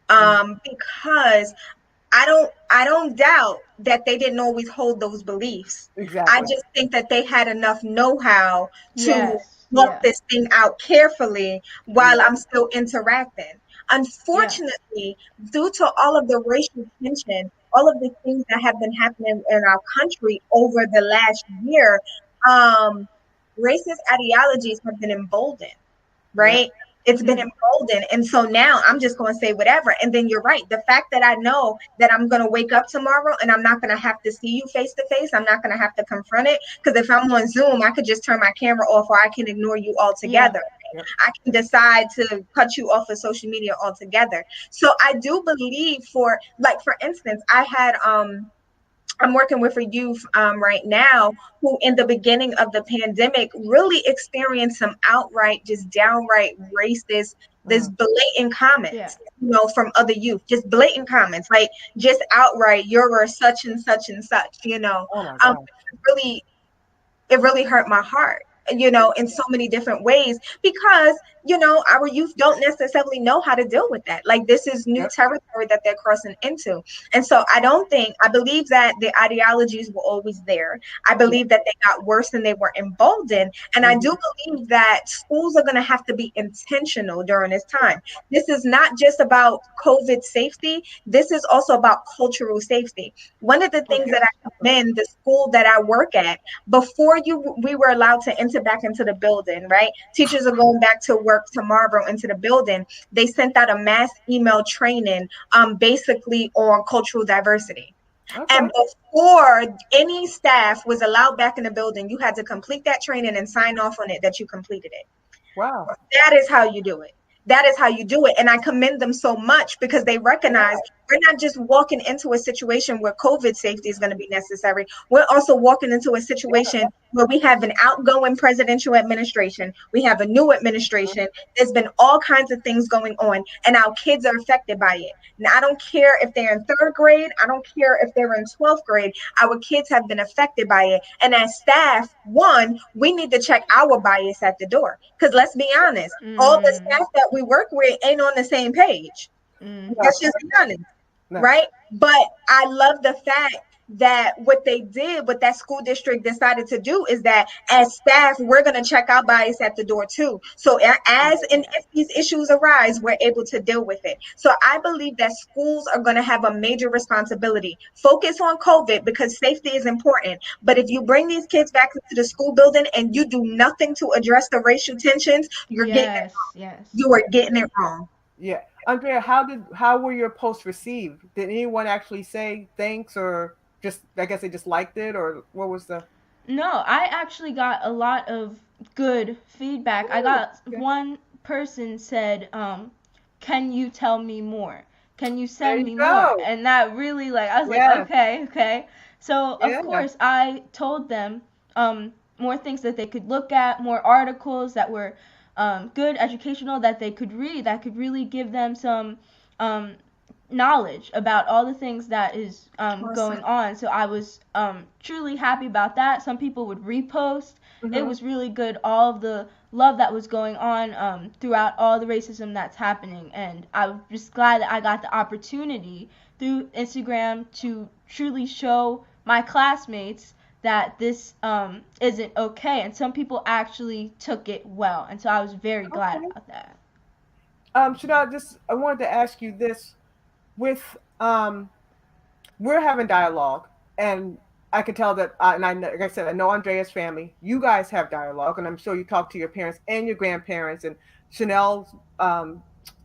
Mhm. because I don't doubt that they didn't always hold those beliefs. I Exactly. just think that they had enough know-how to Yes. walk Yeah. this thing out carefully while Yeah. I'm still interacting. Yeah. Unfortunately, due to all of the racial tension, all of the things that have been happening in our country over the last year, um, racist ideologies have been emboldened, Yep. right? It's been Mhm. emboldened. And so now I'm just going to say whatever. And then you're right. The fact that I know that I'm going to wake up tomorrow and I'm not going to have to see you face to face, I'm not going to have to confront it. Because if I'm on Zoom, I could just turn my camera off, or I can ignore you Yeah. altogether. Yep. I can decide to cut you off of social media altogether. So I do believe, for instance, I'm working with a youth right now who, in the beginning of the pandemic, really experienced some outright, just downright racist There's blatant Yeah. comments, from other youth, just blatant comments, like just outright, you're a such and such and such, Oh my God. really, it really hurt my heart, in so many different ways, because, our youth don't necessarily know how to deal with that. Like, this is new Yep. territory that they're crossing into. And so I believe that the ideologies were always there. I Yep. believe that they got worse and they were emboldened. And I Mhm. do believe that schools are going to have to be intentional during this time. This is not just about COVID safety. This is also about cultural safety. One of the things Okay. that I commend the school that I work at, before we were allowed to enter back into the building, right? Teachers are going back to work tomorrow into the building. They sent out a mass email training, basically on cultural diversity. Okay. And before any staff was allowed back in the building, you had to complete that training and sign off on it that you completed it. Wow. That is how you do it. That is how you do it. And I commend them so much, because they Yeah. recognize we're not just walking into a situation where COVID safety is going to be necessary. We're also walking into a Yeah. situation where we have an outgoing presidential administration. We have a new Mhm. administration. There's been all kinds of things going on, and our kids are affected by it. Now, I don't care if they're in third grade. I don't care if they're in 12th grade. Our kids have been affected by it. And as staff, one, we need to check our bias at the door. Because let's be honest, all the Mm. staff that we work with ain't on the same page. Mm. No. Let's just be honest, No. right? But I love the fact that what they did, what that school district decided to do, is that as staff, we're going to check our bias at the door too. So as and Yeah. if these issues arise, we're able to deal with it. So I believe that schools are going to have a major responsibility. Focus on COVID, because safety is important. But if you bring these kids back into the school building and you do nothing to address the racial tensions, Yes. Yes. you are getting it wrong. Yeah. Andrea, how were your posts received? Did anyone actually say thanks, or just, I guess they just liked it, or what was the? No, I actually got a lot of good feedback. I Ooh, got okay. one person said, "Can you tell me more? Can you There send you me more?" go. And that really, like, I was like, Yes. okay, okay. So of Yeah. course I told them more things that they could look at, more articles that were good, educational, that they could read, that could really give them some um, knowledge about all the things that is Awesome. going on. So I was truly happy about that. Some people would repost. It Hmm. was really good, all of the love that was going on throughout all the racism that's happening. And I'm just glad that I got the opportunity through Instagram to truly show my classmates that this isn't okay. And some people actually took it well. And so I was very glad Okay. about that. Chanel, just I wanted to ask you this: with we're having dialogue, and I can tell that, and like I said, I know Andrea's family. You guys have dialogue, and I'm sure you talk to your parents and your grandparents, and Chanel's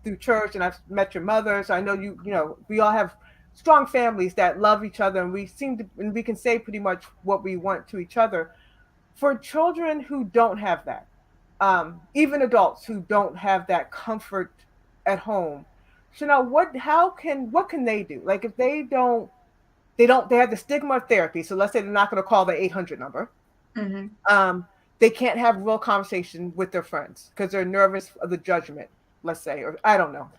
through church, and I've met your mother, so I know you. You know, we all have strong families that love each other, and we seem to, and we can say pretty much what we want to each other. For children who don't have that, even adults who don't have that comfort at home, Chanel, what can they do? Like, if they have the stigma of therapy. So let's say they're not going to call the 800 number. Hmm. They can't have real conversation with their friends because they're nervous of the judgment, let's say, or I don't know.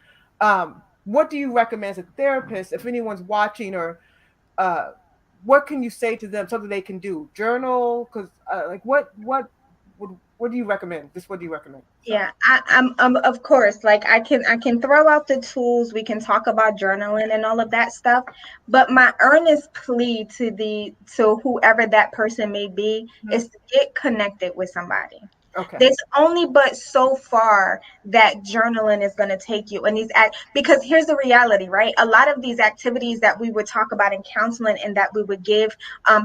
What do you recommend as a therapist, if anyone's watching, or uh, what can you say to them, something they can do? Journal? Because like what do you recommend? Just what do you recommend? Sorry. Yeah, I'm of course, like I can throw out the tools. We can talk about journaling and all of that stuff, but my earnest plea to whoever that person may be Mhm. is to get connected with somebody. Okay. There's only but so far that journaling is going to take you, and because here's the reality, right? A lot of these activities that we would talk about in counseling and that we would give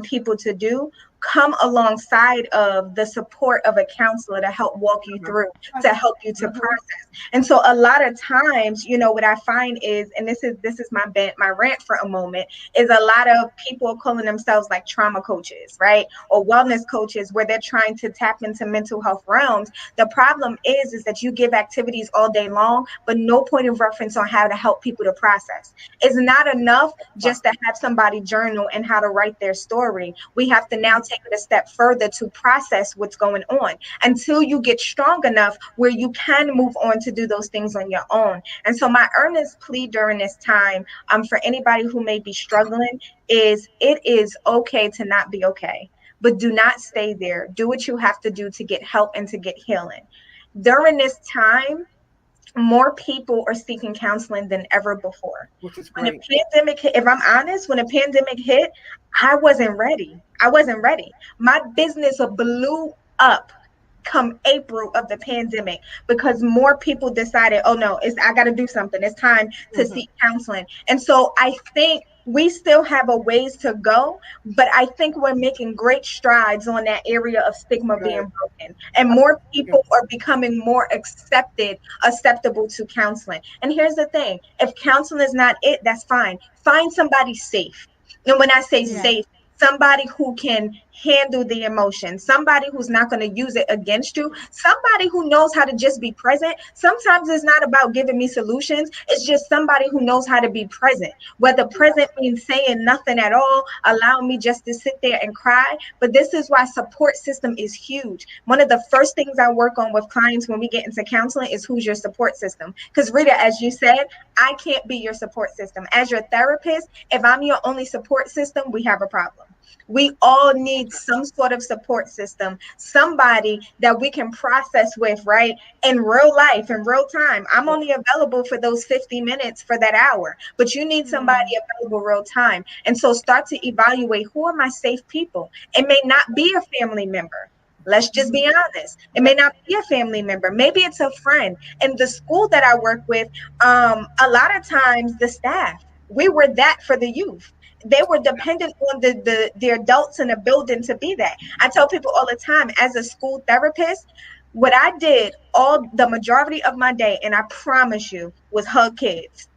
people to do come alongside of the support of a counselor to help walk you Mhm. through, to help you to Mhm. process. And so a lot of times, what I find is, and this is my rant for a moment, is a lot of people calling themselves like trauma coaches, right? Or wellness coaches, where they're trying to tap into mental health realms. The problem is that you give activities all day long, but no point of reference on how to help people to process. It's not enough Wow. just to have somebody journal and how to write their story. We have to now take it a step further to process what's going on until you get strong enough where you can move on to do those things on your own. And so my earnest plea during this time, for anybody who may be struggling, is it is okay to not be okay, but do not stay there. Do what you have to do to get help and to get healing. During this time, more people are seeking counseling than ever before. which is When the great. pandemic hit, if I'm honest, when the pandemic hit, I wasn't ready. I wasn't ready. My business blew up come April of the pandemic because more people decided, oh no, I got to do something. It's time to Mm-hmm. seek counseling. And so I think we still have a ways to go, but I think we're making great strides on that area of stigma being Good. broken. And more people are becoming more acceptable to counseling. And here's the thing, if counseling is not it, that's fine. Find somebody safe. And when I say Yeah. safe, somebody who can handle the emotion, somebody who's not going to use it against you, somebody who knows how to just be present. Sometimes it's not about giving me solutions, it's just somebody who knows how to be present. Whether present means saying nothing at all, allowing me just to sit there and cry. But this is why support system is huge. One of the first things I work on with clients when we get into counseling is who's your support system. Because Rita, as you said, I can't be your support system. As your therapist, if I'm your only support system, we have a problem. We all need some sort of support system, somebody that we can process with, right? In real life, in real time. I'm only available for those 50 minutes for that hour, but you need somebody Mm. available real time. And so start to evaluate, who are my safe people? It may not be a family member. Let's just be honest. It may Yeah. not be a family member. Maybe it's a friend. In the school that I work with, a lot of times the staff, we were that for the youth. They were dependent on the adults in the building to be that. I tell people all the time, as a school therapist, what I did all the majority of my day, and I promise you, was hug kids.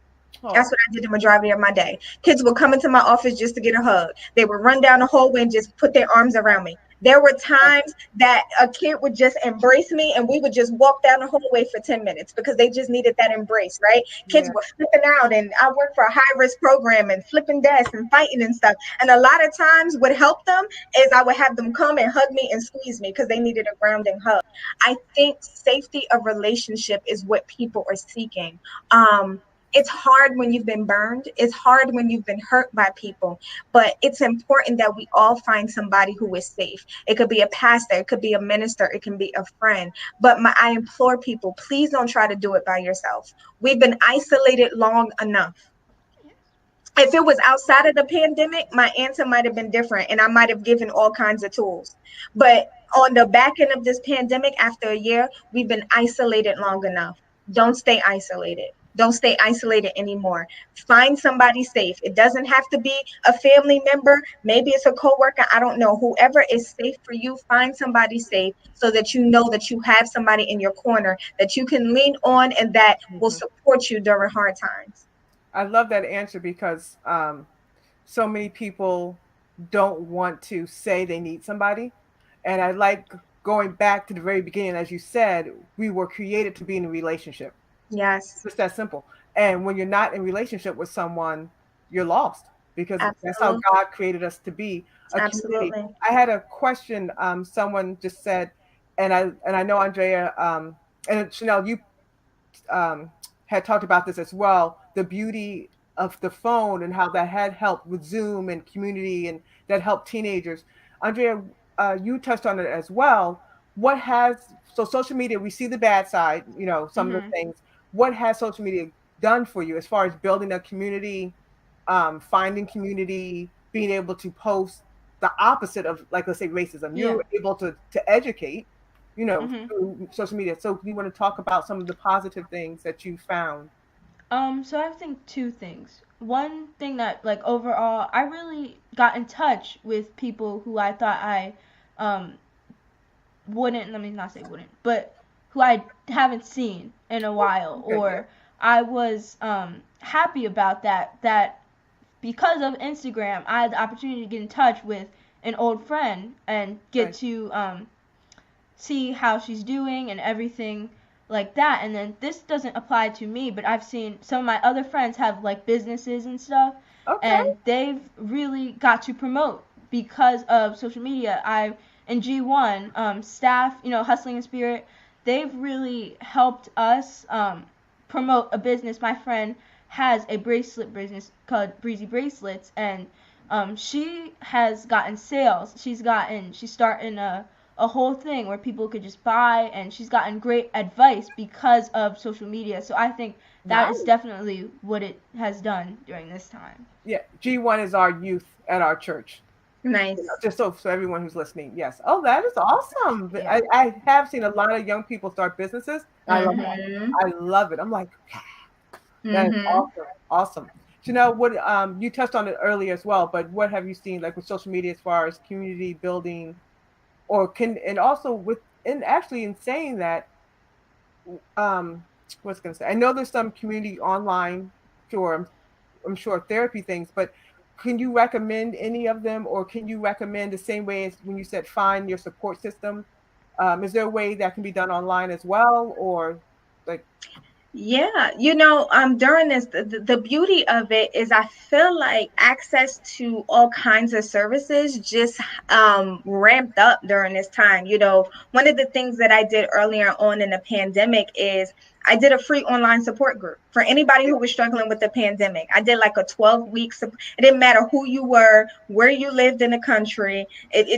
That's Oh, what I did the majority of my day. Kids would come into my office just to get a hug. They would run down the hallway and just put their arms around me. There were times that a kid would just embrace me and we would just walk down the hallway for 10 minutes because they just needed that embrace, right? Kids yeah. were flipping out, and I work for a high risk program and flipping desks and fighting and stuff. And a lot of times, what helped them is I would have them come and hug me and squeeze me because they needed a grounding hug. I think safety of relationship is what people are seeking. It's hard when you've been burned. It's hard when you've been hurt by people, but it's important that we all find somebody who is safe. It could be a pastor, it could be a minister, it can be a friend. But I implore people, please don't try to do it by yourself. We've been isolated long enough. If it was outside of the pandemic, my answer might have been different and I might have given all kinds of tools. But on the back end of this pandemic, after a year, we've been isolated long enough. Don't stay isolated. Don't stay isolated anymore. Find somebody safe. It doesn't have to be a family member. Maybe it's a coworker. I don't know. Whoever is safe for you, find somebody safe so that you know that you have somebody in your corner that you can lean on and that will Hmm. support you during hard times. I love that answer because so many people don't want to say they need somebody. And I like going back to the very beginning, as you said, we were created to be in a relationship. Yes, Just that simple. And when you're not in relationship with someone, you're lost because that's how absolutely. God created us to be a community. Absolutely. I had a question. Someone just said, and I know Andrea and Chanel, you um, had talked about this as well, the beauty of the phone and how that had helped with Zoom and community and that helped teenagers. Andrea, you touched on it as well. What has, so social media, we see the bad side, some of the Mhm. things. What has social media done for you as far as building a community, finding community, being able to post the opposite of, like, let's say, racism? Yeah. You're able to educate, Mhm. through social media. So you want to talk about some of the positive things that you found? So I think two things. One thing that, like, overall, I really got in touch with people who I thought I um wouldn't, let me not say wouldn't, but who I haven't seen in a while, Okay, yeah, or I was happy about that because of Instagram, I had the opportunity to get in touch with an old friend and get right. to see how she's doing and everything like that. And then this doesn't apply to me, but I've seen some of my other friends have like businesses and stuff, Okay, and they've really got to promote because of social media. I in G1 staff, Hustling in Spirit, they've really helped us promote a business. My friend has a bracelet business called Breezy Bracelets, and she has gotten sales. She's starting a whole thing where people could just buy, and she's gotten great advice because of social media. So I think that is Nice. definitely what it has done during this time. Yeah, G1 is our youth at our church. Nice. Just so everyone who's listening, yes. Oh, that is awesome. Yeah. I have seen a lot of young people start businesses. And I love that. Mm-hmm. I love it. I'm like, that is Mm-hmm. awesome. Awesome. What you touched on it earlier as well, but what have you seen like with social media as far as community building or can and also with and actually in saying that um what's gonna say? I know there's some community online, sure, I'm sure therapy things, but can you recommend any of them, or can you recommend the same way as when you said find your support system? Is there a way that can be done online as well, or like Yeah, during this, the beauty of it is I feel like access to all kinds of services just ramped up during this time. One of the things that I did earlier on in the pandemic is I did a free online support group for anybody who was struggling with the pandemic. I did like a 12-week support. It didn't matter who you were, where you lived in the country,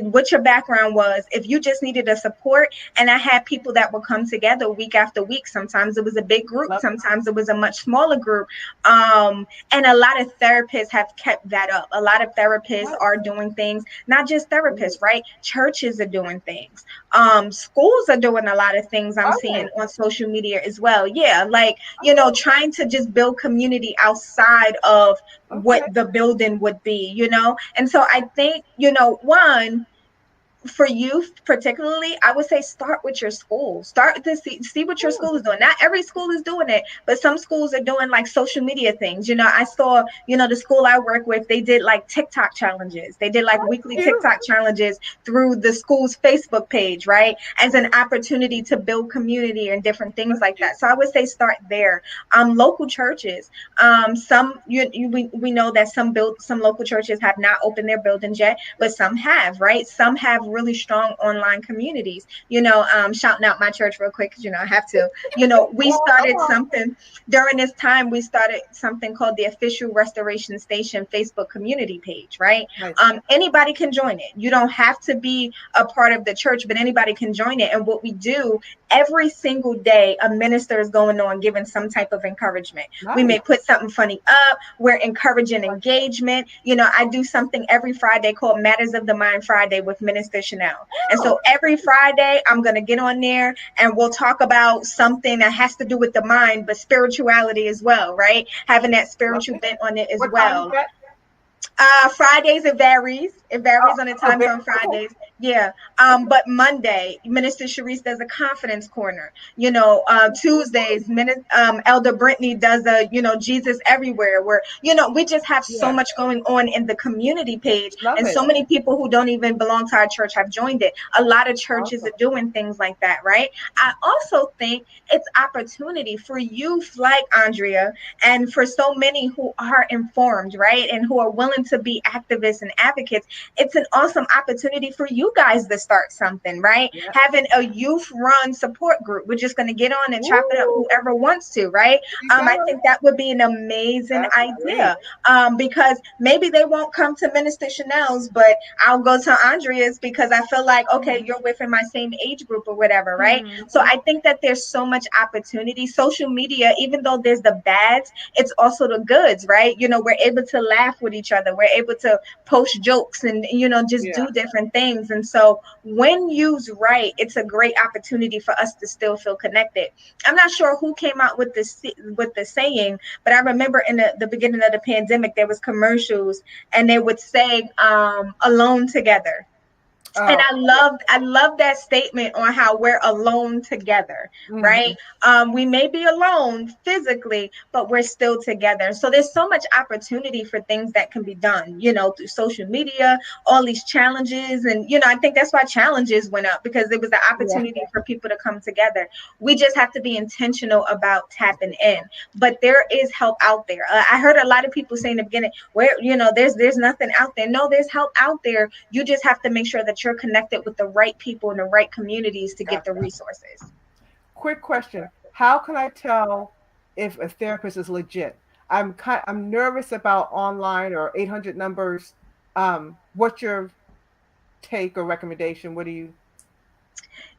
what your background was. If you just needed a support, and I had people that would come together week after week. Sometimes it was a big group, love sometimes it was a much smaller group. And a lot of therapists have kept that up. A lot of therapists that? are doing things, not just therapists, right? Churches are doing things. Schools are doing a lot of things I'm Are seeing they? on social media as well. Yeah, like, Oh, trying to just build community outside of what okay. the building would be. And so I think, one, for youth particularly, I would say start with your school. Start to see what your Hmm, school is doing. Not every school is doing it, but some schools are doing like social media things. I saw, the school I work with, they did like TikTok challenges. They did like that's weekly cute. TikTok challenges through the school's Facebook page, right? As an opportunity to build community and different things That's like cute. that. So I would say start there. Local churches. Some we know that some local churches have not opened their buildings yet, but some have, right? Some have really strong online communities. Shouting out my church real quick because I have to. We Well, go started on. something during this time. We started something called the Official Restoration Station Facebook community page, right? Nice. Anybody can join it. You don't have to be a part of the church, but anybody can join it. And what we do every single day, a minister is going on giving some type of encouragement. We Nice. may put something funny up. We're encouraging engagement. I do something every Friday called Matters of the Mind Friday with Minister Chanel. And Oh, so every Friday, I'm going to get on there and we'll talk about something that has to do with the mind, but spirituality as well, right? Having that love spiritual it. bent on it as What time is well. that? Fridays it varies. It varies on the Oh, times on okay. Fridays. Yeah. Okay. But Monday, Minister Sharice does a confidence corner. Tuesdays, Elder Brittany does a Jesus everywhere. Where we just have so Yeah. much going on in the community page, Love and it. so many people who don't even belong to our church have joined it. A lot of churches Awesome. are doing things like that, right? I also think it's opportunity for youth like Andrea and for so many who are informed, right, and who are willing to be activists and advocates. It's an awesome opportunity for you guys to start something, right? Yeah. Having a youth run support group. We're just going to get on and chop it up Ooh, whoever wants to, right? you I go. think that would be an amazing That's great. idea, because maybe they won't come to Minister Chanel's, but I'll go to Andrea's because I feel like, okay, Mhm. you're within my same age group or whatever, right? Mhm. So I think that there's so much opportunity. Social media, even though there's the bads, it's also the goods, right? We're able to laugh with each other. We're able to post jokes and, just Yeah. do different things. And so when used right, it's a great opportunity for us to still feel connected. I'm not sure who came out with the saying, but I remember in the beginning of the pandemic, there was commercials and they would say, alone together. And Oh, I love that statement on how we're alone together, mm-hmm. right? We may be alone physically, but we're still together. So there's so much opportunity for things that can be done, through social media, all these challenges. And I think that's why challenges went up, because it was the Yeah, opportunity for people to come together. We just have to be intentional about tapping in. But there is help out there. I heard a lot of people say in the beginning, where there's nothing out there. No, there's help out there. You just have to make sure that you're connected with the right people in the right communities to get the gotcha. resources. Quick question: how can I tell if a therapist is legit? I'm nervous about online or 800 numbers. What's your take or recommendation? What do you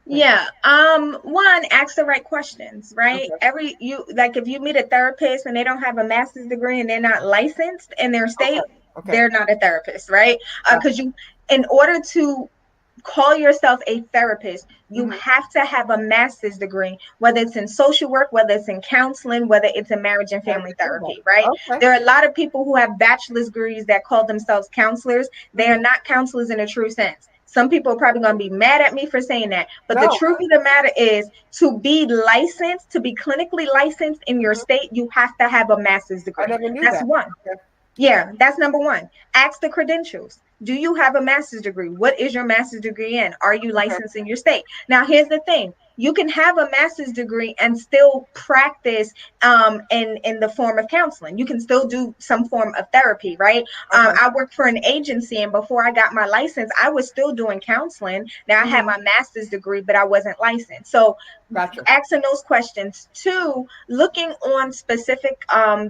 think? Yeah. One, ask the right questions, right? Okay. If you meet a therapist and they don't have a master's degree and they're not licensed in their state, Okay. Okay. they're not a therapist, right? Because Gotcha. in order to call yourself a therapist, you Mm-hmm. have to have a master's degree, whether it's in social work, whether it's in counseling, whether it's in marriage and I family didn't know therapy, that. right? Okay. There are a lot of people who have bachelor's degrees that call themselves counselors. They are Mm-hmm. not counselors in a true sense. Some people are probably going to be mad at me for saying that. But the No. truth of the matter is, to be licensed, to be clinically licensed in your Mhm. state, you have to have a master's I degree. never knew That's that. one. Okay. Yeah, that's number one. Ask the credentials. Do you have a master's degree? What is your master's degree in? Are you Okay. licensed in your state? Now, here's the thing. You can have a master's degree and still practice in the form of counseling. You can still do some form of therapy, right? Okay. I worked for an agency, and before I got my license, I was still doing counseling. Now, I had Mm-hmm. my master's degree, but I wasn't licensed. So, Gotcha. asking those questions. Two, looking on specific,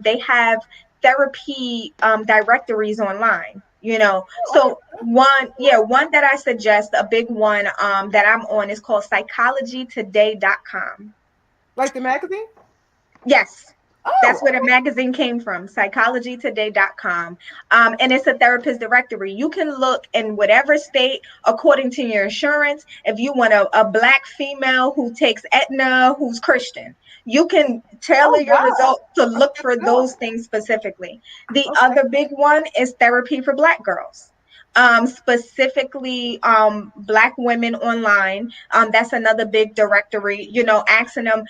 they have therapy directories online, Oh, I didn't so one that I suggest, a big one that I'm on, is called psychologytoday.com. like the magazine. Yes, Oh, that's where the magazine came from, psychologytoday.com. And it's a therapist directory. You can look in whatever state according to your insurance. If you want a black female who takes Aetna, who's Christian, you can tailor oh your wow. results to That's look good for to know. those things specifically. The Okay. other big one is therapy for black girls. Specifically, black women online. That's another big directory. Asking them,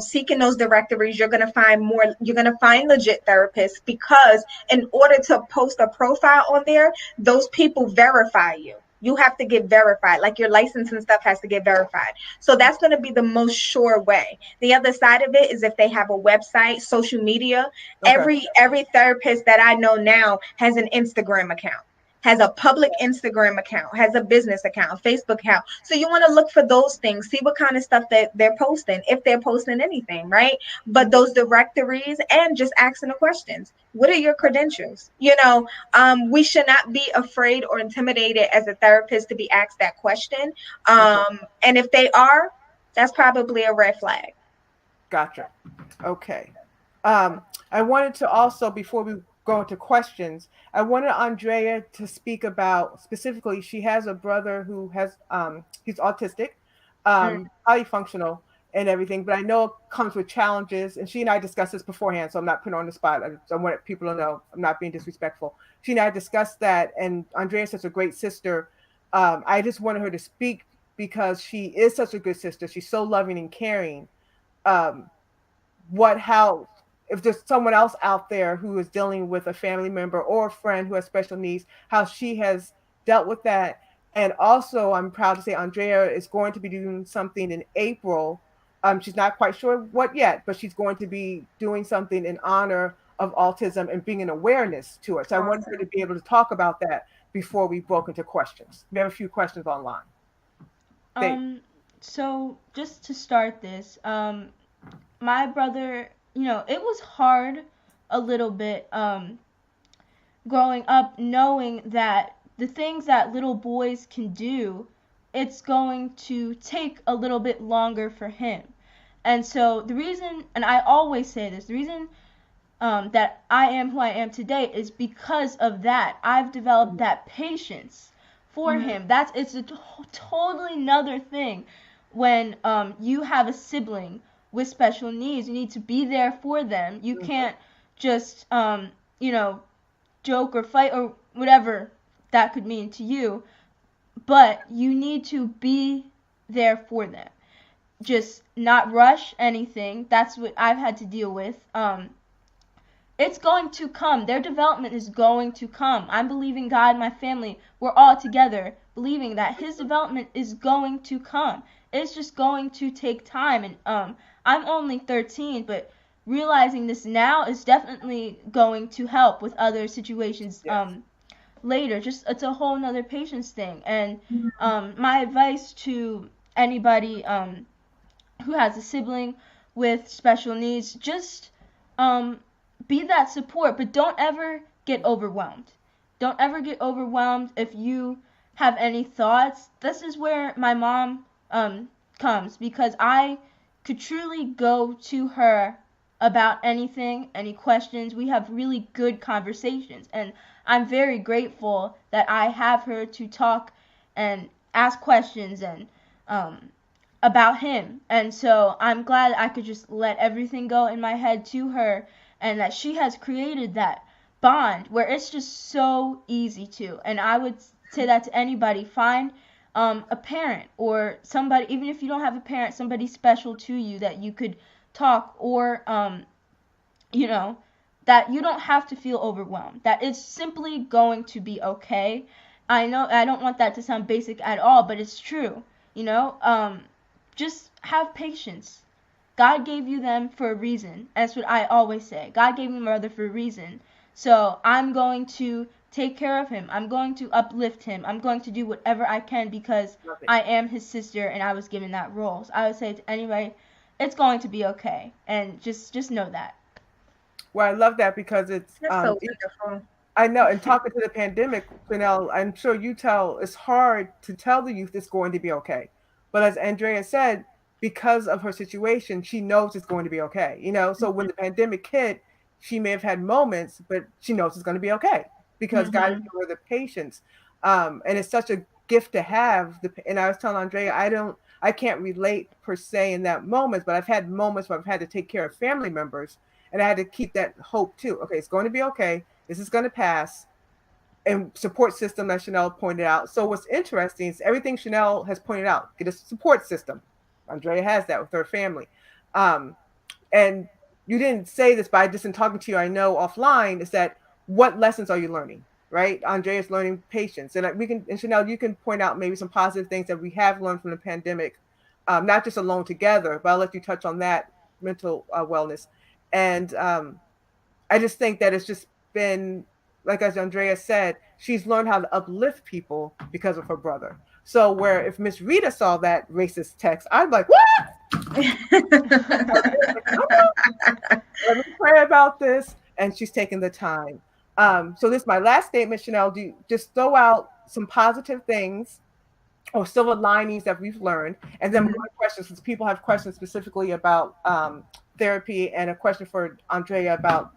seeking those directories, you're going to find legit therapists, because in order to post a profile on there, those people verify you. You have to get verified, like your license and stuff has to get verified. So that's going to be the most sure way. The other side of it is if they have a website, social media. Okay. Every therapist that I know now has an Instagram account, has a public Instagram account, has a business account, Facebook account. So you want to look for those things, see what kind of stuff that they're posting, if they're posting anything, right? But Mhm. those directories, and just asking the questions. What are your credentials? We should not be afraid or intimidated as a therapist to be asked that question. Okay. And if they are, that's probably a red flag. Gotcha. Okay. I wanted to also, before we go into questions, I wanted Andrea to speak about specifically. She has a brother who has he's autistic, Mm, highly functional and everything, but I know it comes with challenges. And she and I discussed this beforehand, so I'm not putting her on the spot. I want people to know I'm not being disrespectful. She and I discussed that, and Andrea is such a great sister. I just wanted her to speak because she is such a good sister. She's so loving and caring. Um, what how if there's someone else out there who is dealing with a family member or a friend who has special needs, how she has dealt with that. And also, I'm proud to say Andrea is going to be doing something in April. She's not quite sure what yet, but she's going to be doing something in honor of autism and bringing awareness to it. So I wanted her to awesome. be able to talk about that before we broke into questions. We have a few questions online. Dave. Um, so just to start this, my brother, it was hard a little bit, growing up knowing that the things that little boys can do, it's going to take a little bit longer for him. And so the reason, and I always say this, the reason that I am who I am today is because of that. I've developed that patience for Mhm. him. It's a totally another thing when you have a sibling with special needs. You need to be there for them. You Mhm. can't just you know joke or fight or whatever that could mean to you. but you need to be there for them. Just not rush anything. That's what I've had to deal with. It's going to come. Their development is going to come. I'm believing God, my family, we're all together believing that his development is going to come. It's just going to take time. And I'm only 13, but realizing this now is definitely going to help with other situations later. Just it's a whole nother patience thing. And my advice to anybody who has a sibling with special needs, just be that support, but don't ever get overwhelmed. Don't ever get overwhelmed if you have any thoughts. This is where my mom comes, because I could truly go to her about anything, any questions. We have really good conversations, and I'm very grateful that I have her to talk and ask questions and about him. And so I'm glad I could just let everything go in my head to her, and that she has created that bond where it's just so easy to. And I would say that to anybody. Find a parent or somebody, even if you don't have a parent, somebody special to you that you could talk, or you know, that you don't have to feel overwhelmed, that it's simply going to be okay. I know I don't want that to sound basic at all, but it's true. Just have patience. God gave you them for a reason. That's what I always say. God gave me my brother for a reason. So I'm going to take care of him. I'm going to uplift him. I'm going to do whatever I can because I am his sister and I was given that role. So I would say to anybody, it's going to be okay. And just know that. Well, I love that because it's That's so wonderful. I know, and talking to the pandemic, Janelle, I'm sure you tell it's hard to tell the youth it's going to be okay. But as Andrea said, because of her situation, she knows it's going to be okay. So when the pandemic hit, she may have had moments, but she knows it's going to be okay because God has given her the patience. And it's such a gift to have. And I was telling Andrea, I can't relate per se in that moment, but I've had moments where I've had to take care of family members, and I had to keep that hope too. Okay, it's going to be okay. This is going to pass. And support system, as Chanel pointed out. So what's interesting is everything Chanel has pointed out. Get a support system. Andrea has that with her family. And you didn't say this, but I just in talking to you, I know offline, is that what lessons are you learning? Right? Andrea's learning patience. And and Chanel, you can point out maybe some positive things that we have learned from the pandemic, not just alone together, but I'll let you touch on that mental wellness. And I just think that it's just been, like as Andrea said, she's learned how to uplift people because of her brother. So where if Miss Rita saw that racist text, I'd be like, what? Let me pray about this. And she's taking the time. So this is my last statement, Chanel. Do you just throw out some positive things or silver linings that we've learned, and then more questions, because people have questions specifically about therapy, and a question for Andrea about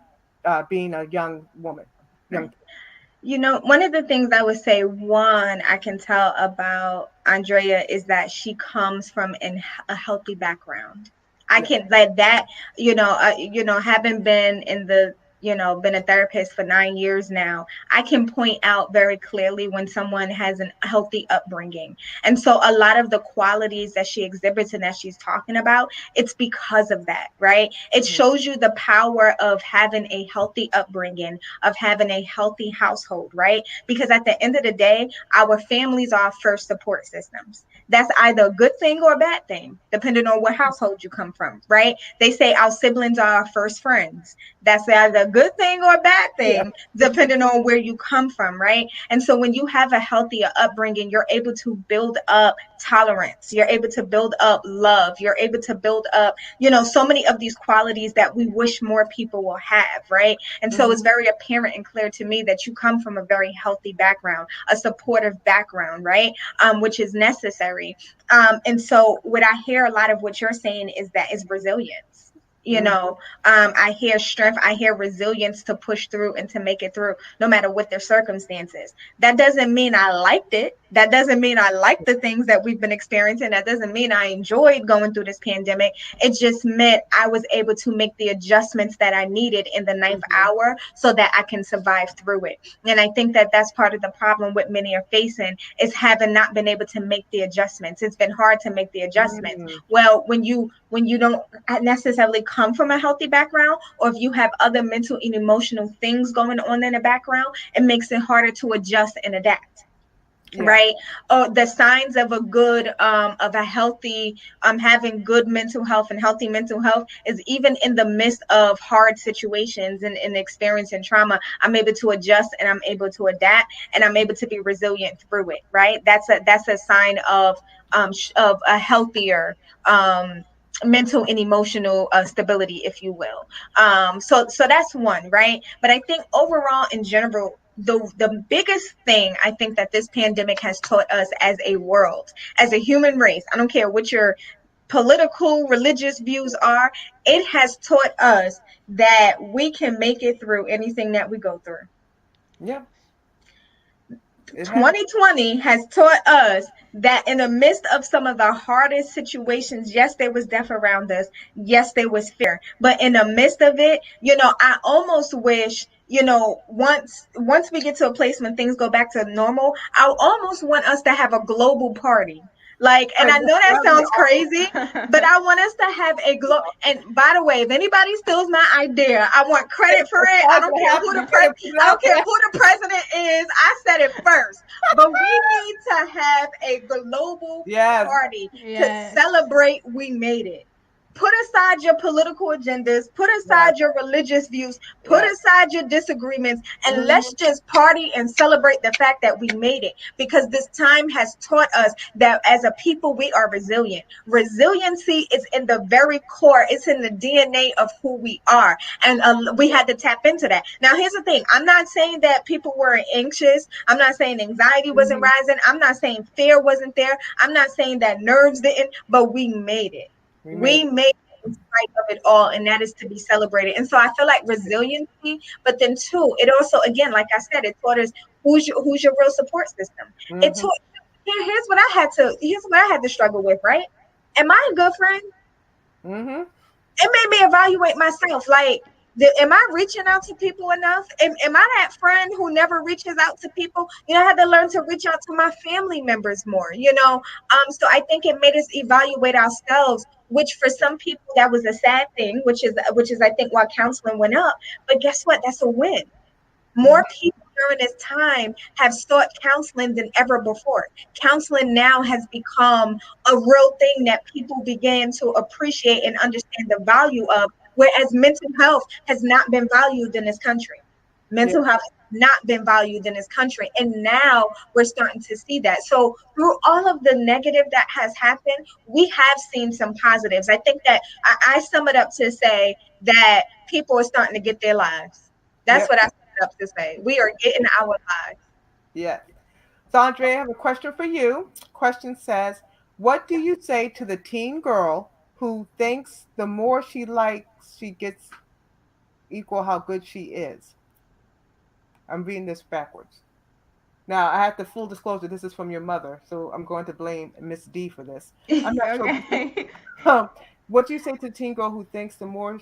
being a young woman. One of the things I would say, one, I can tell about Andrea is that she comes from a healthy background. I can let that, having been in the, been a therapist for 9 years now, I can point out very clearly when someone has a healthy upbringing. And so a lot of the qualities that she exhibits and that she's talking about, it's because of that, right? It shows you the power of having a healthy upbringing, of having a healthy household, right? Because at the end of the day, our families are our first support systems. That's either a good thing or a bad thing, depending on what household you come from, right? They say our siblings are our first friends. That's either a good thing or a bad thing, depending on where you come from, right? And so when you have a healthier upbringing, you're able to build up tolerance. You're able to build up love. You're able to build up, so many of these qualities that we wish more people will have, right? And so it's very apparent and clear to me that you come from a very healthy background, a supportive background, right? Which is necessary. And so what I hear a lot of what you're saying is that is resilience. I hear strength, I hear resilience to push through and to make it through no matter what their circumstances. That doesn't mean I liked it. That doesn't mean I like the things that we've been experiencing. That doesn't mean I enjoyed going through this pandemic. It just meant I was able to make the adjustments that I needed in the ninth Mm-hmm. hour so that I can survive through it. And I think that that's part of the problem what many are facing is having not been able to make the adjustments. It's been hard to make the adjustments. Mm-hmm. Well, when you don't necessarily come from a healthy background, or if you have other mental and emotional things going on in the background, it makes it harder to adjust and adapt, Yeah. right? Oh, the signs of a good of a healthy having good mental health and healthy mental health is even in the midst of hard situations and experiencing trauma, I'm able to adjust and I'm able to adapt and I'm able to be resilient through it, right? That's a sign of a healthier mental and emotional stability, if you will. So that's one, right? But I think overall in general, the biggest thing I think that this pandemic has taught us as a world, as a human race, I don't care what your political, religious views are, it has taught us that we can make it through anything that we go through. Yeah. It has. 2020 has taught us that in the midst of some of the hardest situations, yes, there was death around us. Yes, there was fear. But in the midst of it, I almost wish, once we get to a place when things go back to normal, I almost want us to have a global party. Like, and Right. I know that That'd be sounds awesome. crazy, but I want us to have a and by the way, if anybody steals my idea, I want credit for It's it. I not don't gonna care who happen. the You're gonna put it I out don't care there. who the president is. I said it first. But we need to have a global Yes. party to Yes. celebrate we made it. Put aside your political agendas, put Yes. aside your religious views, put Yes. aside your disagreements, and let's Mm-hmm. just party and celebrate the fact that we made it. Because this time has taught us that as a people, we are resilient. Resiliency is in the very core, it's in the DNA of who we are. And we had to tap into that. Now, here's the thing, I'm not saying that people were anxious. I'm not saying anxiety wasn't Mm-hmm. rising. I'm not saying fear wasn't there. I'm not saying that nerves didn't, but we made it. We made We it. made it in spite of it all, and that is to be celebrated. And so I feel like resiliency, but then too, it also, again, like I said, it taught us who's your real support system. It Mm-hmm. taught here's what I had to struggle with, right? Am I a good friend? Mm-hmm. It made me evaluate myself. Like, am I reaching out to people enough? Am I that friend who never reaches out to people? I had to learn to reach out to my family members more. So I think it made us evaluate ourselves. Which for some people that was a sad thing. Which is I think why counseling went up. But guess what? That's a win. Mm-hmm. More people during this time have sought counseling than ever before. Counseling now has become a real thing that people begin to appreciate and understand the value of, whereas mental health has not been valued in this country. Yeah. Mental health has not been valued in this country. And now we're starting to see that. So through all of the negative that has happened, we have seen some positives. I think that I sum it up to say that people are starting to get their lives. That's Yep. what I sum it up to say. We are getting our lives. Yes. So, Andrea, I have a question for you. Question says, what do you say to the teen girl who thinks the more she likes, she gets equal how good she is? I'm reading this backwards. Now, I have to full disclosure, this is from your mother, so I'm going to blame Miss D for this. I'm not sure. Okay. Um, what do you say to the teen girl who thinks the more,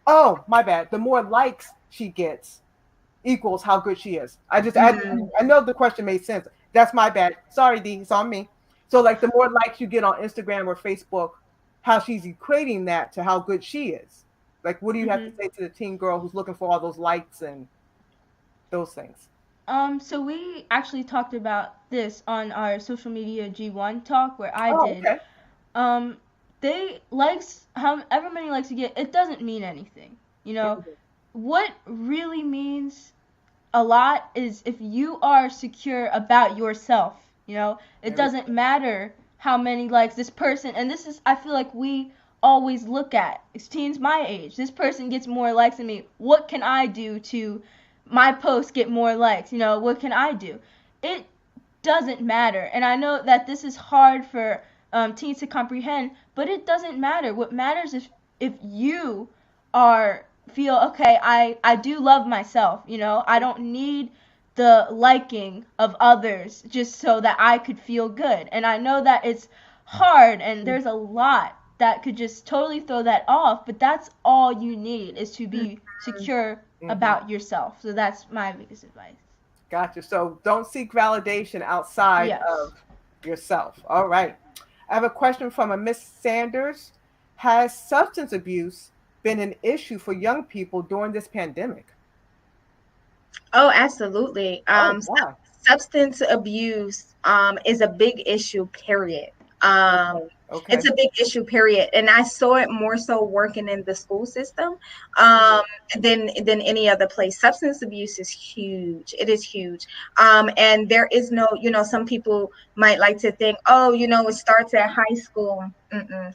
oh, my bad, the more likes she gets equals how good she is? Mhm. I know the question made sense. That's my bad. Sorry, D, it's on me. So, like, the more likes you get on Instagram or Facebook, how she's equating that to how good she is. Like, what do you have to Mhm. say to the teen girl who's looking for all those likes and those things? So we actually talked about this on our social media G1 talk where I Oh, did. okay. Um, they likes however many likes you get, it doesn't mean anything. You know, Mhm. what really means a lot is if you are secure about yourself. You know, it There we doesn't matter how many likes this person, and this is, I feel like we always look at, it's teens my age, this person gets more likes than me. What can I do to my post get more likes? You know, what can I do? It doesn't matter. And I know that this is hard for teens to comprehend, but it doesn't matter. What matters is if you are feel okay, I do love myself, you know, I don't need the liking of others just so that I could feel good. And I know that it's hard and there's a lot that could just totally throw that off, but that's all you need is to be secure about yourself. So that's my biggest advice. Gotcha. So don't seek validation outside Yes. of yourself. All right. I have a question from a Miss Sanders. Has substance abuse been an issue for young people during this pandemic? Oh, absolutely. Oh, why? Substance abuse is a big issue, period. Um, Okay. it's Okay. a big issue, period. And I saw it more so working in the school system Mhm. than any other place. Substance abuse is huge. It is huge. And there is no, some people might like to think, oh, it starts at high school. Mm-mm.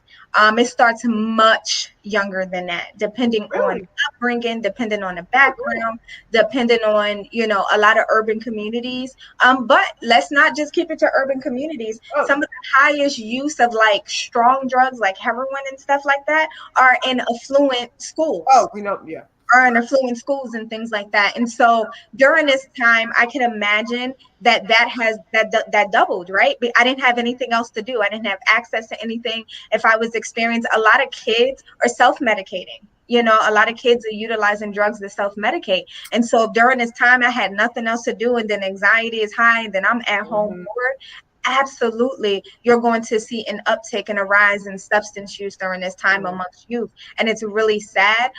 It starts much younger than that, depending on Really? upbringing, depending on the Oh, good. background, depending on, a lot of urban communities. But let's not just keep it to urban communities. Oh, Some of the highest use of like strong drugs like heroin and stuff like that are in affluent schools oh, we know. Yeah. are in affluent schools and things like that. And so during this time, I can imagine that doubled, right? But I didn't have anything else to do. I didn't have access to anything. If I was experiencing, a lot of kids are self-medicating. A lot of kids are utilizing drugs to self-medicate. And so during this time, I had nothing else to do. And then anxiety is high. And then I'm at home Hmm. bored. Absolutely, you're going to see an uptick and a rise in substance use during this time Yeah. amongst youth. And it's really sad.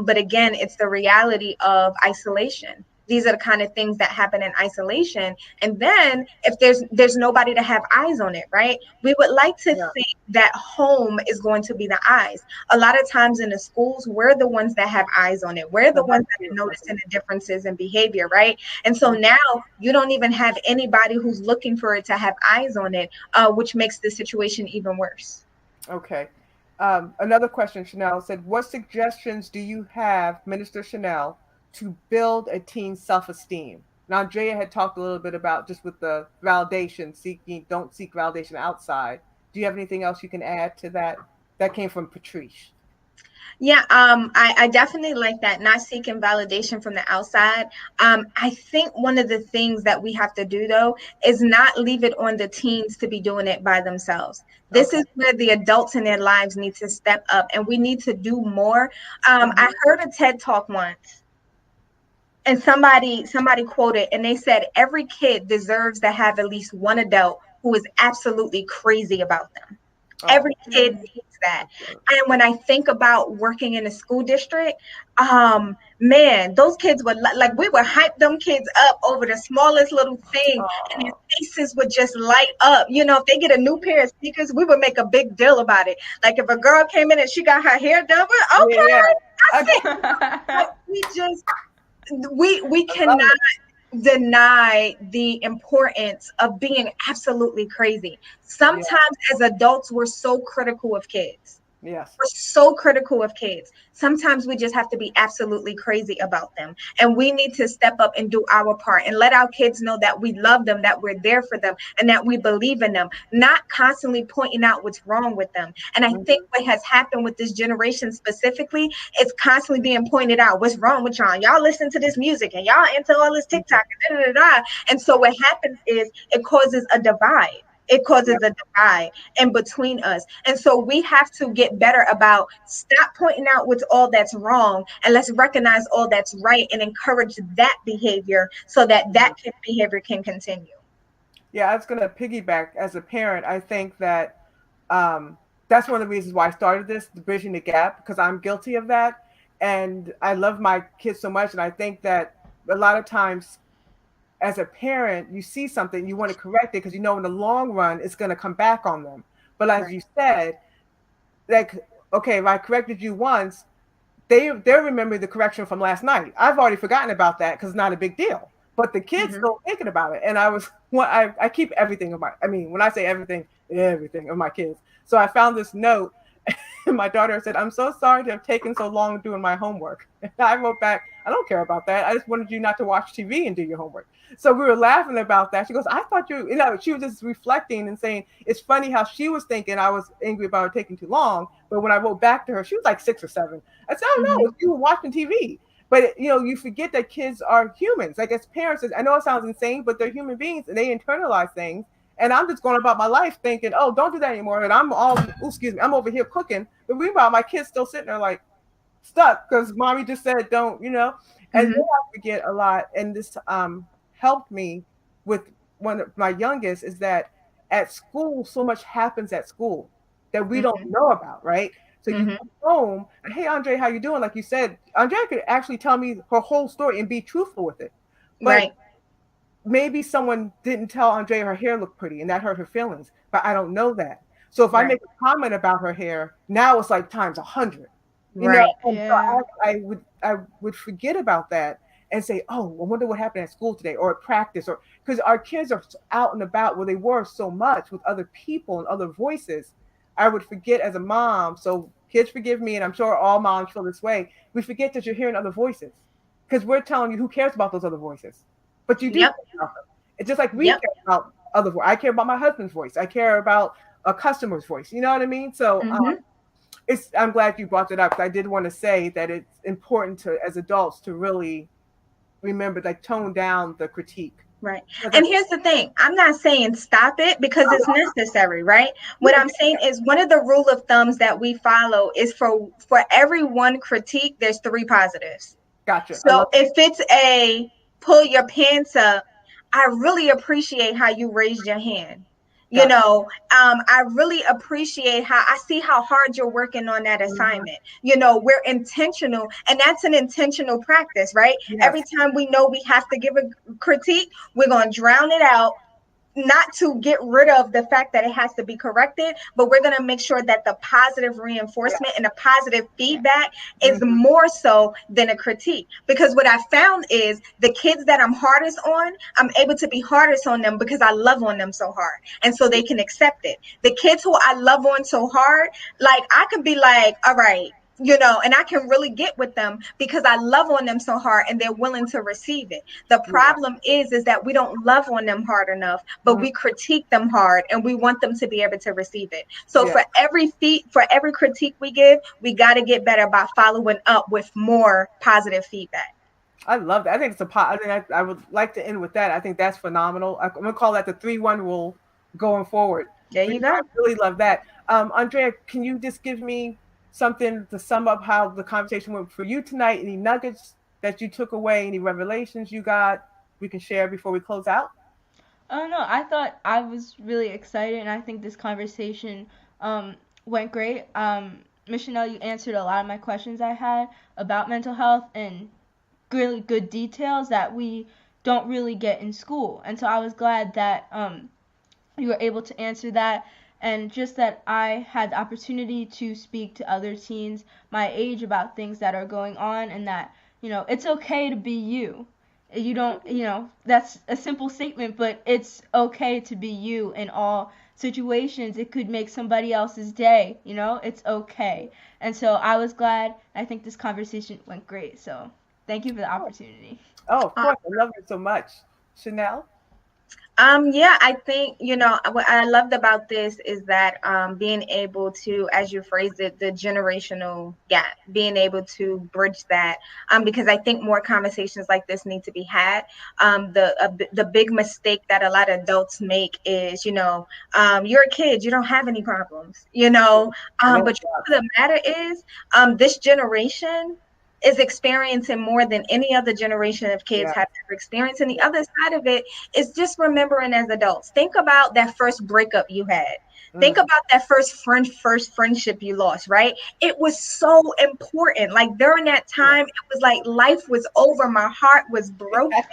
But again, it's the reality of isolation. These are the kind of things that happen in isolation. And then if there's nobody to have eyes on it, right? We would like to Yeah. think that home is going to be the eyes. A lot of times in the schools, we're the ones that have eyes on it. We're the Yeah. ones That's that are true. I noticing think. the differences in behavior, right? And so now you don't even have anybody who's looking for it to have eyes on it, which makes the situation even worse. Okay. Another question, Chanel said, what suggestions do you have, Minister Chanel, to build a teen's self-esteem? Now, Andrea had talked a little bit about just with the validation, seeking, don't seek validation outside. Do you have anything else you can add to that? That came from Patrice. Yeah, I definitely like that, not seeking validation from the outside. I think one of the things that we have to do though is not leave it on the teens to be doing it by themselves. This Okay. is where the adults in their lives need to step up and we need to do more. I Hmm. heard a TED talk once and somebody quoted and they said every kid deserves to have at least one adult who is absolutely crazy about them. Oh, Every kid needs that. that's good. And when I think about working in a school district, man, those kids would like we would hype them kids up over the smallest little thing, and their Oh, faces would just light up. If they get a new pair of sneakers, we would make a big deal about it. Like if a girl came in and she got her hair done, yeah, okay, yeah. I I, see. But we just we I love cannot deny the importance of being absolutely crazy. it. Yeah. Sometimes as adults, we're so critical of kids. Yes. We're so critical of kids. Sometimes we just have to be absolutely crazy about them. And we need to step up and do our part and let our kids know that we love them, that we're there for them, and that we believe in them, not constantly pointing out what's wrong with them. And I think Hmm. what has happened with this generation specifically is constantly being pointed out. What's wrong with y'all? Y'all listen to this music and y'all into all this TikTok and da da da da. And so what happens is it causes a divide. It causes Yep. a divide in between us. And so we have to get better about stop pointing out what's all that's wrong and let's recognize all that's right and encourage that behavior so that Mhm. behavior can continue. Yeah, I was going to piggyback as a parent. I think that that's one of the reasons why I started this, the bridging the gap, because I'm guilty of that. And I love my kids so much. And I think that a lot of times as a parent, you see something, you want to correct it because you know in the long run it's going to come back on them. But as Right. you said, like, okay, if I corrected you once, they're remembering the correction from last night. I've already forgotten about that because it's not a big deal. But the kids Mm-hmm. still thinking about it. And I keep everything of my, I mean, when I say everything of my kids. So I found this note and my daughter said, I'm so sorry to have taken so long doing my homework. And I wrote back, I don't care about that. I just wanted you not to watch TV and do your homework. So we were laughing about that. She goes, I thought she was just reflecting and saying, it's funny how she was thinking I was angry about it taking too long. But when I wrote back to her, she was like 6 or 7. I said, oh Mm-hmm. no, you were watching TV. But you forget that kids are humans. Like as parents, I know it sounds insane, but they're human beings and they internalize things. And I'm just going about my life thinking, oh, don't do that anymore. And excuse me, I'm over here cooking. But meanwhile, my kid's still sitting there like stuck because mommy just said don't. And then Mm-hmm. I forget a lot. And this helped me with one of my youngest is that at school, so much happens at school that we don't Mm-hmm. know about, right? So you Mm-hmm. come home, and, hey, Andre, how you doing? Like you said, Andrea could actually tell me her whole story and be truthful with it. But Right. maybe someone didn't tell Andrea her hair looked pretty and that hurt her feelings, but I don't know that. So if I Right. make a comment about her hair, now it's like times 100, Right. and so Yeah. I would forget about that and say, oh, I wonder what happened at school today or at practice, or because our kids are out and about where they were so much with other people and other voices. I would forget as a mom. So kids, forgive me, and I'm sure all moms feel this way. We forget that you're hearing other voices because we're telling you who cares about those other voices, but you do Yep. care about them. It's just like we Yep. care about other voices. I care about my husband's voice. I care about a customer's voice. You know what I mean? So Mm-hmm. I'm glad you brought that up because I did want to say that it's important to as adults to really remember, like, tone down the critique. Right. Because And here's the thing. I'm not saying stop it because it's necessary, right? What yeah, I'm saying is one of the rule of thumbs that we follow is for every one critique, there's three positives. gotcha. I So love if it's a pull your pants up, I really appreciate how you raised your hand. You gotcha. know, I really appreciate how I see how hard you're working on that Mhm. assignment. We're intentional, and that's an intentional practice, right? Every Yes. time we know we have to give a critique, we're going to drown it out, not to get rid of the fact that it has to be corrected, but we're going to make sure that the positive Yeah. reinforcement and the positive Yeah. feedback is Mhm. more so than a critique. Because what I found is the kids that I'm hardest on, I'm able to be hardest on them because I love on them so hard. And so they can accept it. The kids who I love on so hard, like I could be like, all right, and I can really get with them because I love on them so hard and they're willing to receive it. The Yeah. problem is that we don't love on them hard enough, but Mhm. we critique them hard and we want them to be able to receive it. So Yeah. for every critique we give, we got to get better by following up with more positive feedback. I love that. I think I think I would like to end with that. I think that's phenomenal. I'm gonna call that the 3-1 rule going forward. There But you I go. really love that. Andrea, can you just give me something to sum up how the conversation went for you tonight? Any nuggets that you took away? Any revelations you got? We can share before we close out. Oh no, I thought I was really excited, and I think this conversation um, went great. Miss Chanel, you answered a lot of my questions I had about mental health and really good details that we don't really get in school. And so I was glad that you were able to answer that, and just that I had the opportunity to speak to other teens my age about things that are going on, and that it's okay to be you. You don't, that's a simple statement, but it's okay to be you in all situations. It could make somebody else's day, it's okay. And so I was glad. I think this conversation went great, so thank you for the opportunity. Oh, of course. I love it so much. Chanel? Yeah, I think, what I loved about this is that being able to, as you phrased it, the generational gap, being able to bridge that, because I think more conversations like this need to be had. The big mistake that a lot of adults make is, you're a kid, you don't have any problems, No. but the matter is, this generation is experiencing more than any other generation of kids Yeah. have ever experienced. And the Yeah. other side of it is just remembering as adults. Think about that first breakup you had. Think Mm. about that first friendship you lost, right? It was so important. Like during that Yeah. time, it was like life was over. My heart was broken.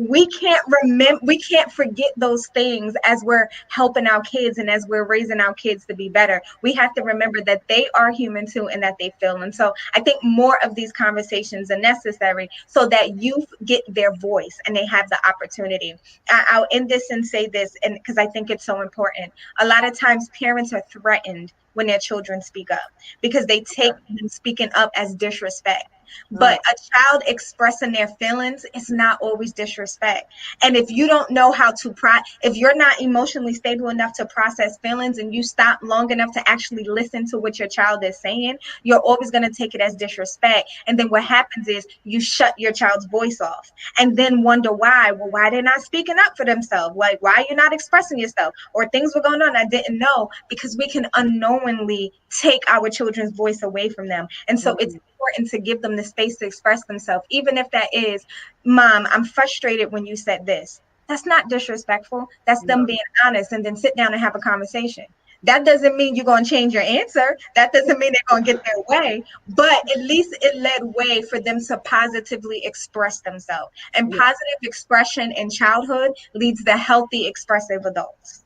We can't forget those things as we're helping our kids and as we're raising our kids to be better. We have to remember that they are human too and that they feel. And so I think more of these conversations are necessary so that youth get their voice and they have the opportunity. I'll end this and say this, and because I think it's so important. A lot of times parents are threatened when their children speak up because they take them speaking up as disrespect. But a child expressing their feelings is not always disrespect. And if you don't know how to if you're not emotionally stable enough to process feelings, and you stop long enough to actually listen to what your child is saying, you're always going to take it as disrespect. And then what happens is you shut your child's voice off, and then wonder why. Well, why they're not speaking up for themselves? Like, why you're not expressing yourself? Or things were going on I didn't know, because we can unknowingly take our children's voice away from them. And so it's important to give them the space to express themselves, even if that is, Mom, I'm frustrated when you said this. That's not disrespectful. That's them being honest, and then sit down and have a conversation. That doesn't mean you're going to change your answer. That doesn't mean they're going to get their way, but at least it led way for them to positively express themselves. And positive expression in childhood leads to healthy, expressive adults.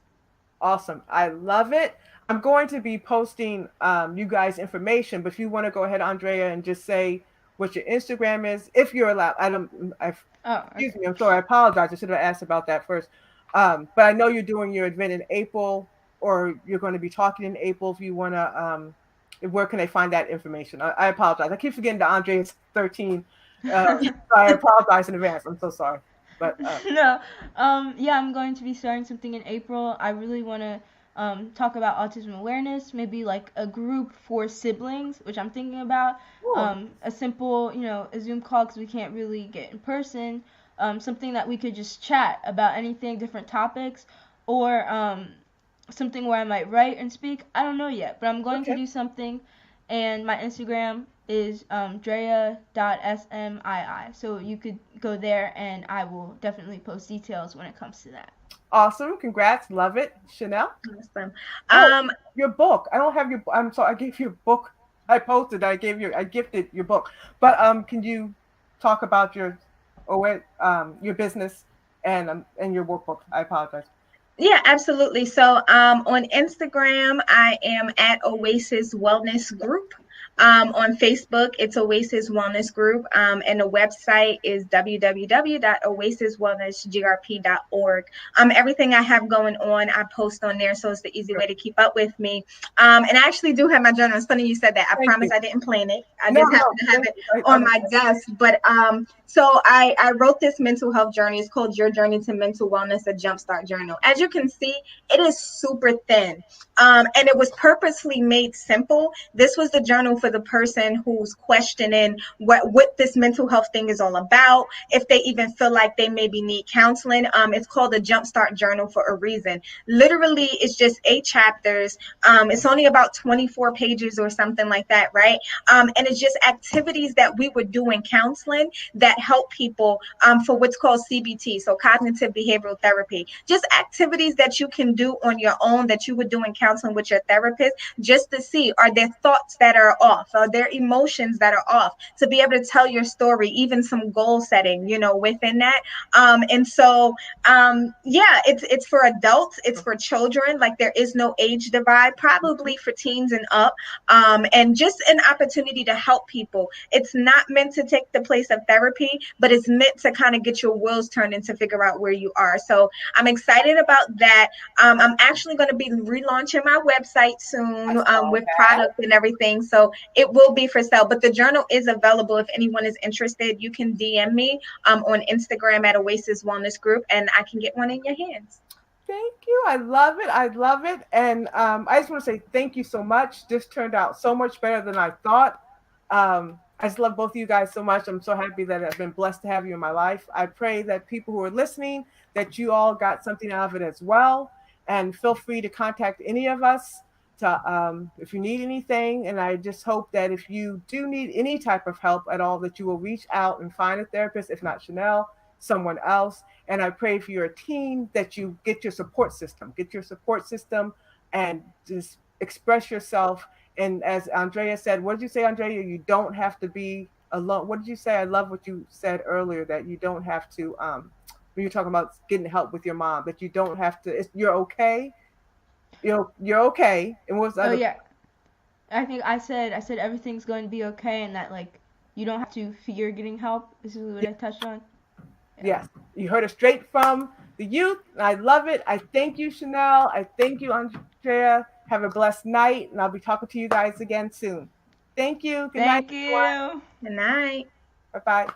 Awesome. I love it. I'm going to be posting you guys information, but if you want to go ahead, Andrea, and just say what your Instagram is, if you're allowed. Excuse me. I'm sorry. I apologize. I should have asked about that first. But I know you're doing your event in April, or you're going to be talking in April. If you want to, where can they find that information? I apologize. I keep forgetting that Andrea's 13. So I apologize in advance. I'm so sorry. But no, yeah, I'm going to be starting something in April. I really want to talk about autism awareness, maybe like a group for siblings, which I'm thinking about. A simple, a Zoom call, because we can't really get in person. Something that we could just chat about anything, different topics, or something where I might write and speak. I don't know yet, but I'm going to do something. And my Instagram is drea.smii. So you could go there, and I will definitely post details when it comes to that. Awesome. Congrats. Love it. Chanel? Awesome. Your book. I don't have your, I'm sorry, I gave you a book. I gifted your book. But can you talk about your business and your workbook? I apologize. Yeah, absolutely. So on Instagram, I am at Oasis Wellness Group. On Facebook, it's Oasis Wellness Group, and the website is www.oasiswellnessgrp.org. Everything I have going on, I post on there, so it's the easy way to keep up with me. And I actually do have my journal. It's funny you said that. I promise I didn't plan it. I just happened to have it on my desk. But so I wrote this mental health journey. It's called Your Journey to Mental Wellness, a Jumpstart Journal. As you can see, it is super thin. And it was purposely made simple. This was the journal for the person who's questioning what this mental health thing is all about, if they even feel like they maybe need counseling. It's called a Jumpstart Journal for a reason. Literally, it's just 8 chapters. It's only about 24 pages or something like that, right? And it's just activities that we would do in counseling that help people for what's called CBT, so cognitive behavioral therapy. Just activities that you can do on your own that you would do in counseling with your therapist, just to see, are there thoughts that are off? Are there emotions that are off? To be able to tell your story, even some goal setting, within that. And so, yeah, it's for adults, it's for children. Like, there is no age divide, probably for teens and up. And just an opportunity to help people. It's not meant to take the place of therapy, but it's meant to kind of get your wheels turned and to figure out where you are. So I'm excited about that. I'm actually going to be relaunching my website soon with product and everything. So it will be for sale, but the journal is available. If anyone is interested, you can DM me on Instagram at Oasis Wellness Group, and I can get one in your hands. Thank you. I love it. I love it. And I just want to say thank you so much. This turned out so much better than I thought. I just love both of you guys so much. I'm so happy that I've been blessed to have you in my life. I pray that people who are listening, that you all got something out of it as well. And feel free to contact any of us to if you need anything. And I just hope that if you do need any type of help at all, that you will reach out and find a therapist, if not Chanel, someone else. And I pray for your team that you get your support system, and just express yourself. And as Andrea said, what did you say, Andrea? You don't have to be alone. What did you say? I love what you said earlier, that you don't have to, when you're talking about getting help with your mom, that you don't have to, you're okay. You're okay. And what's the other? Yeah. I think I said everything's going to be okay, and that, like, you don't have to fear getting help. This is what I touched on. Yes, you heard it straight from the youth. I love it. I thank you, Chanel. I thank you, Andrea. Have a blessed night, and I'll be talking to you guys again soon. Thank you. Good night, Thank everyone. you. Good night. Bye bye.